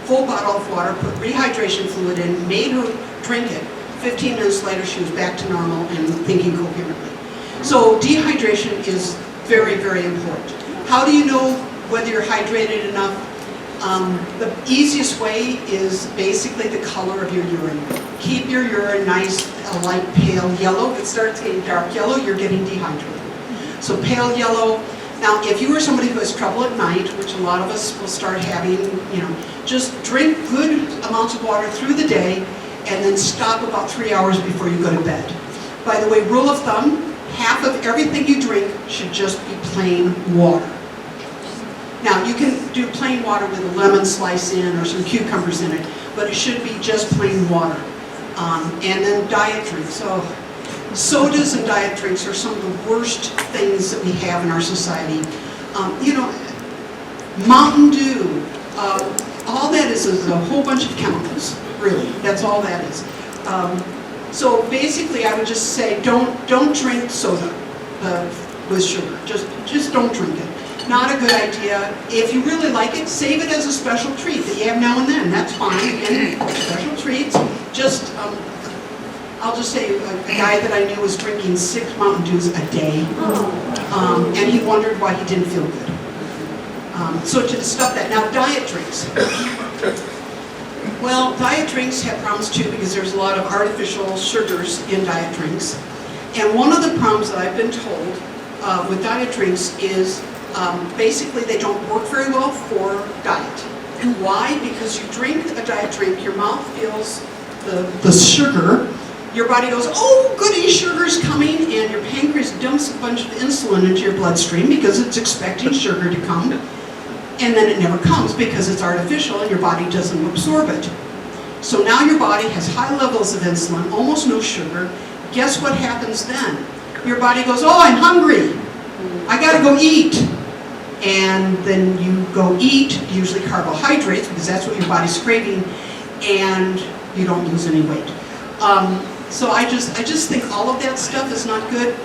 full bottle of water, put rehydration fluid in, made her drink it. 15 minutes later, she was back to normal and thinking coherently. So, dehydration is very, very important. How do you know whether you're hydrated enough? The easiest way is basically the color of your urine. Keep your urine nice, a light pale yellow. If it starts getting dark yellow, you're getting dehydrated. So pale yellow. Now, if you are somebody who has trouble at night, which a lot of us will start having, just drink good amounts of water through the day and then stop about 3 hours before you go to bed. By the way, rule of thumb, half of everything you drink should just be plain water. Now, you can do plain water with a lemon slice in or some cucumbers in it, but it should be just plain water. And then diet drinks. So, sodas and diet drinks are some of the worst things that we have in our society. Mountain Dew, all that is a whole bunch of chemicals, really. That's all that is. So basically, I would just say don't drink soda with sugar. Just don't drink it. Not a good idea. If you really like it, save it as a special treat that you have now and then. That's fine. Again, special treats. I'll just say a guy that I knew was drinking 6 Mountain Dews a day, and he wondered why he didn't feel good. So to stop that. Now, diet drinks. Well, diet drinks have problems too because there's a lot of artificial sugars in diet drinks. And one of the problems that I've been told with diet drinks is basically they don't work very well for diet. And why? Because you drink a diet drink, your mouth feels the sugar, your body goes, "Oh, goody, sugar's coming," and your pancreas dumps a bunch of insulin into your bloodstream because it's expecting sugar to come. And then it never comes because it's artificial and your body doesn't absorb it. So now your body has high levels of insulin, almost no sugar. Guess what happens then? Your body goes, "Oh, I'm hungry. I gotta go eat." and then you go eat, usually carbohydrates, because that's what your body's craving, and you don't lose any weight. So I just think all of that stuff is not good.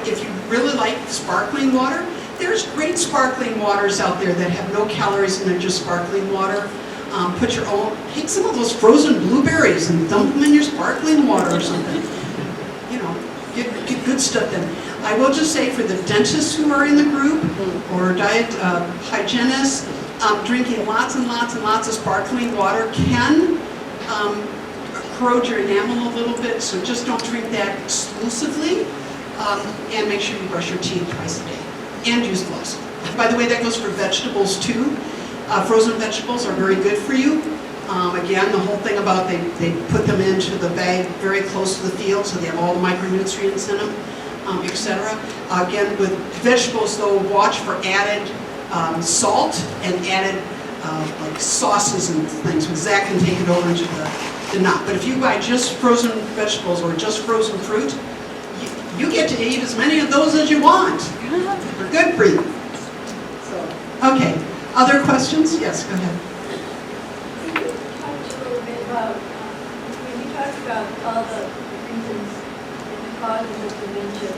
If you really like sparkling water, there's great sparkling waters out there that have no calories and they're just sparkling water. Put your own, take some of those frozen blueberries and dump them in your sparkling water or something. You know, get good stuff then. I will just say for the dentists who are in the group, or diet hygienists, drinking lots and lots and lots of sparkling water can corrode your enamel a little bit, so just don't drink that exclusively, and make sure you brush your teeth twice a day, and use gloves. By the way, that goes for vegetables too. Frozen vegetables are very good for you. Again, the whole thing about they put them into the bag very close to the field, so they have all the micronutrients in them, etc. Again, with vegetables though, watch for added salt and added like sauces and things, because that can take it over into the knot. But if you buy just frozen vegetables or just frozen fruit, you get to eat as many of those as you want. They're good for you. Okay, other questions? Yes, go ahead. Can you talk a little bit about, when you talked about all the reasons and the causes of dementia,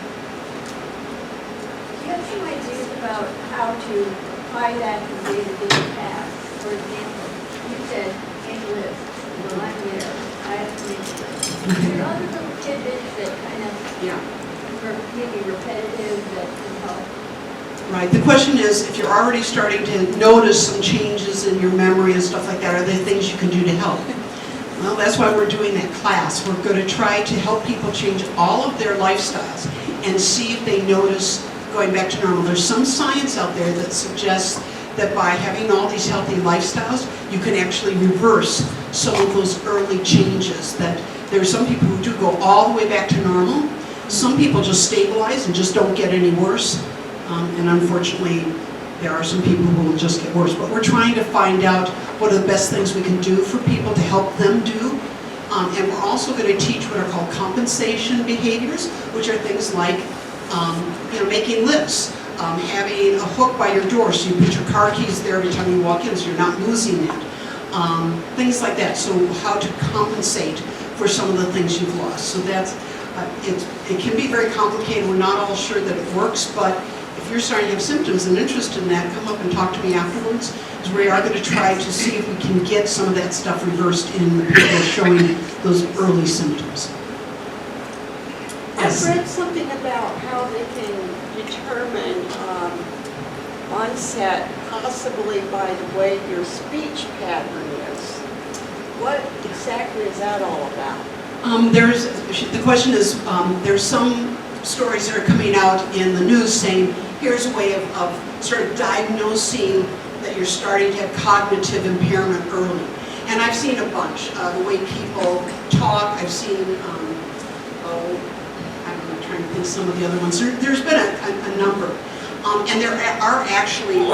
do you have some ideas about how to apply that in day-to-day tasks? For example, you said, can't live, well, I'm there, I have dementia. There are other little tidbits that kind of maybe repetitive that can help. Right, the question is, if you're already starting to notice some changes in your memory and stuff like that, are there things you can do to help? Well, that's why we're doing that class. We're going to try to help people change all of their lifestyles and see if they notice going back to normal. There's some science out there that suggests that by having all these healthy lifestyles, you can actually reverse some of those early changes. That there are some people who do go all the way back to normal. Some people just stabilize and just don't get any worse. And unfortunately, there are some people who will just get worse. But we're trying to find out what are the best things we can do for people to help them do. And we're also going to teach what are called compensation behaviors, which are things like making lists, having a hook by your door so you put your car keys there every time you walk in so you're not losing it. Things like that. So how to compensate for some of the things you've lost. So that's, it can be very complicated. We're not all sure that it works, but if you're starting to have symptoms and interested in that, come up and talk to me afterwards, because we are going to try to see if we can get some of that stuff reversed in the people showing those early symptoms. Yes. I've read something about how they can determine onset possibly by the way your speech pattern is. What exactly is that all about? The question is, there's some stories that are coming out in the news saying, here's a way of sort of diagnosing that you're starting to have cognitive impairment early. And I've seen a bunch. The way people talk, I've seen, I'm trying to think some of the other ones. There's been a number. And there are actually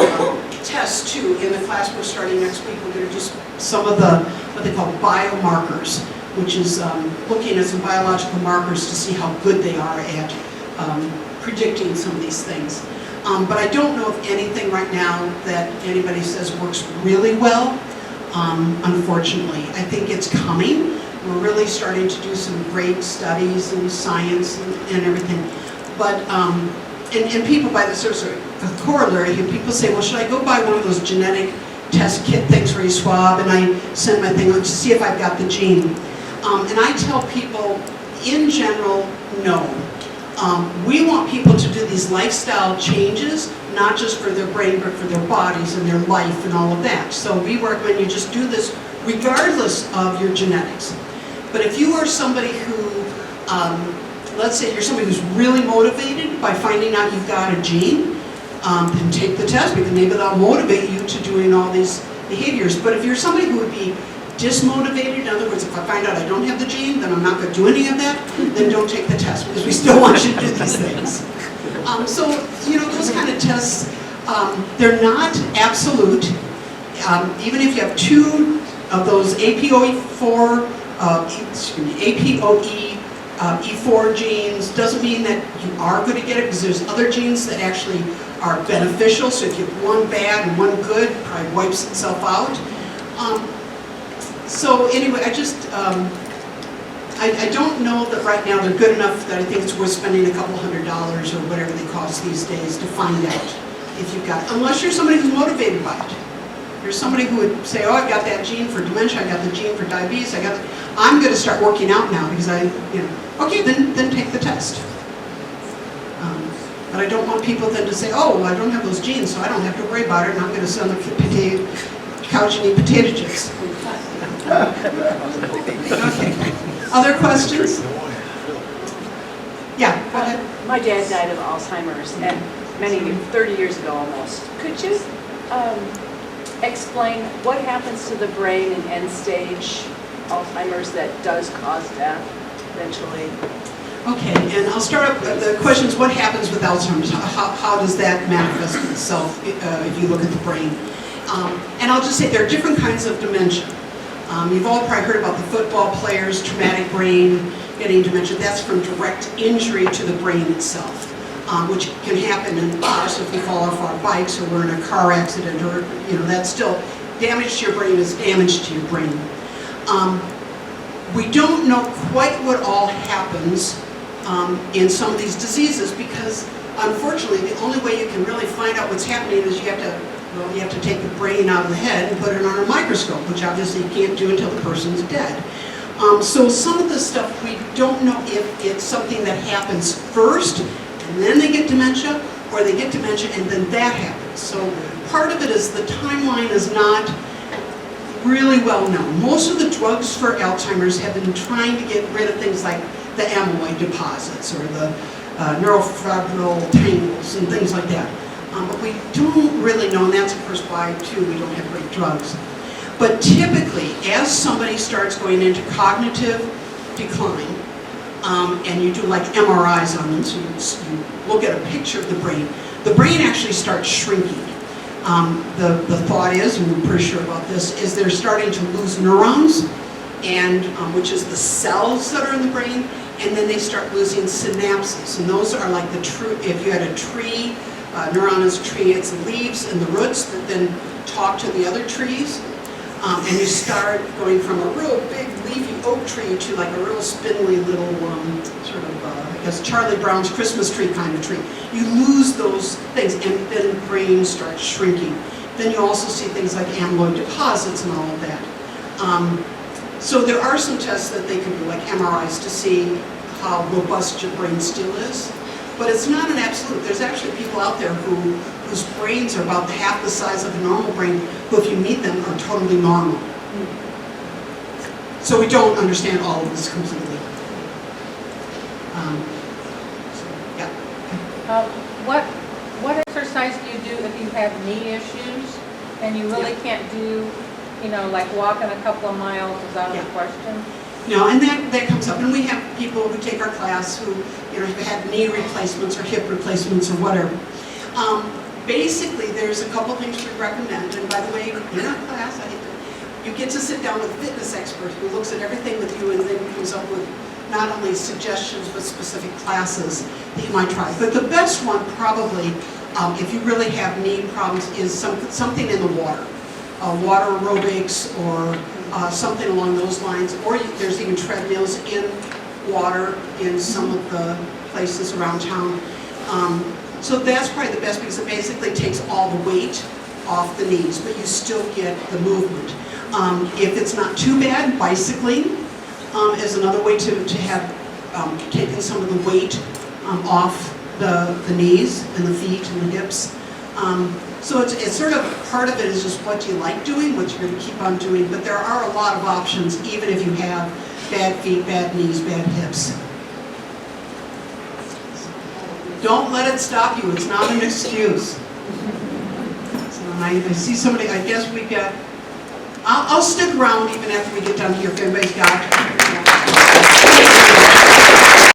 tests too. In the class we're starting next week, we're going to do some of the, what they call biomarkers, which is looking at some biological markers to see how good they are at predicting some of these things. But I don't know of anything right now that anybody says works really well, unfortunately. I think it's coming. We're really starting to do some great studies in science and everything. But, and people by the sort of corollary, people say, well, should I go buy one of those genetic test kit things where you swab and I send my thing on to see if I've got the gene? And I tell people, in general, no. We want people to do these lifestyle changes, not just for their brain, but for their bodies and their life and all of that. So we recommend you just do this regardless of your genetics. But if you are somebody who, let's say you're somebody who's really motivated by finding out you've got a gene, then take the test, because maybe that'll motivate you to doing all these behaviors. But if you're somebody who would be dismotivated, in other words, if I find out I don't have the gene, then I'm not going to do any of that, then don't take the test, because we still want you to do these things. So, those kind of tests, they're not absolute. Even if you have two of those APOE4 E4 genes, doesn't mean that you are going to get it, because there's other genes that actually are beneficial, so if you have one bad and one good, it probably wipes itself out. So anyway, I don't know that right now they're good enough that I think it's worth spending a couple $100 or whatever they cost these days to find out if you've got, unless you're somebody who's motivated by it. There's somebody who would say, oh, I've got that gene for dementia, I got the gene for diabetes, I'm going to start working out now because okay, then take the test. But I don't want people then to say, oh, well, I don't have those genes, so I don't have to worry about it, and I'm going to sit on the couch and eat potato chips. Okay. Other questions? Yeah, go ahead. My dad died of Alzheimer's, and 30 years ago almost. Could you explain what happens to the brain in end-stage Alzheimer's that does cause death eventually? Okay, and I'll start up, the question is what happens with Alzheimer's? How does that manifest itself if you look at the brain? And I'll just say there are different kinds of dementia. You've all probably heard about the football players, traumatic brain, getting dementia. That's from direct injury to the brain itself, which can happen in cars if we fall off our bikes or we're in a car accident, or that's still damage to your brain is damage to your brain. We don't know quite what all happens in some of these diseases because, unfortunately, the only way you can really find out what's happening is you have to take the brain out of the head and put it on a microscope, which obviously you can't do until the person's dead. So some of this stuff, we don't know if it's something that happens first and then they get dementia, or they get dementia and then that happens. So part of it is the timeline is not really well known. Most of the drugs for Alzheimer's have been trying to get rid of things like the amyloid deposits or the neurofibril tangles and things like that. But we don't really know, and that's of course why too we don't have great drugs. But typically, as somebody starts going into cognitive decline, and you do like MRIs on them, so you look at a picture of the brain actually starts shrinking. The thought is, and we're pretty sure about this, is they're starting to lose neurons, and which is the cells that are in the brain, and then they start losing synapses. And those are like if you had a tree, neuron is a tree, it's the leaves and the roots that then talk to the other trees. And you start going from a real big leafy oak tree to like a real spindly little I guess Charlie Brown's Christmas tree kind of tree. You lose those things and then the brain starts shrinking. Then you also see things like amyloid deposits and all of that. So there are some tests that they can do, like MRIs, to see how robust your brain still is. But it's not an absolute. There's actually people out there whose brains are about half the size of a normal brain, who if you meet them are totally normal. So we don't understand all of this completely. What exercise do you do if you have knee issues and you really can't do, like walking a couple of miles is out of the question? No, and that comes up, and we have people who take our class who, have had knee replacements or hip replacements or whatever. Basically, there's a couple things we recommend, and by the way, in our class, you get to sit down with a fitness expert who looks at everything with you and then comes up with not only suggestions but specific classes that you might try. But the best one probably, if you really have knee problems, is something in the water. Water aerobics or something along those lines, or there's even treadmills in water in some of the places around town. So that's probably the best because it basically takes all the weight off the knees, but you still get the movement. If it's not too bad, bicycling is another way to have taken some of the weight off the knees and the feet and the hips. So it's sort of, part of it is just what you like doing, what you're going to keep on doing, but there are a lot of options even if you have bad feet, bad knees, bad hips. Don't let it stop you, it's not an excuse. So I see somebody, I guess we got, I'll stick around even after we get done here if anybody's got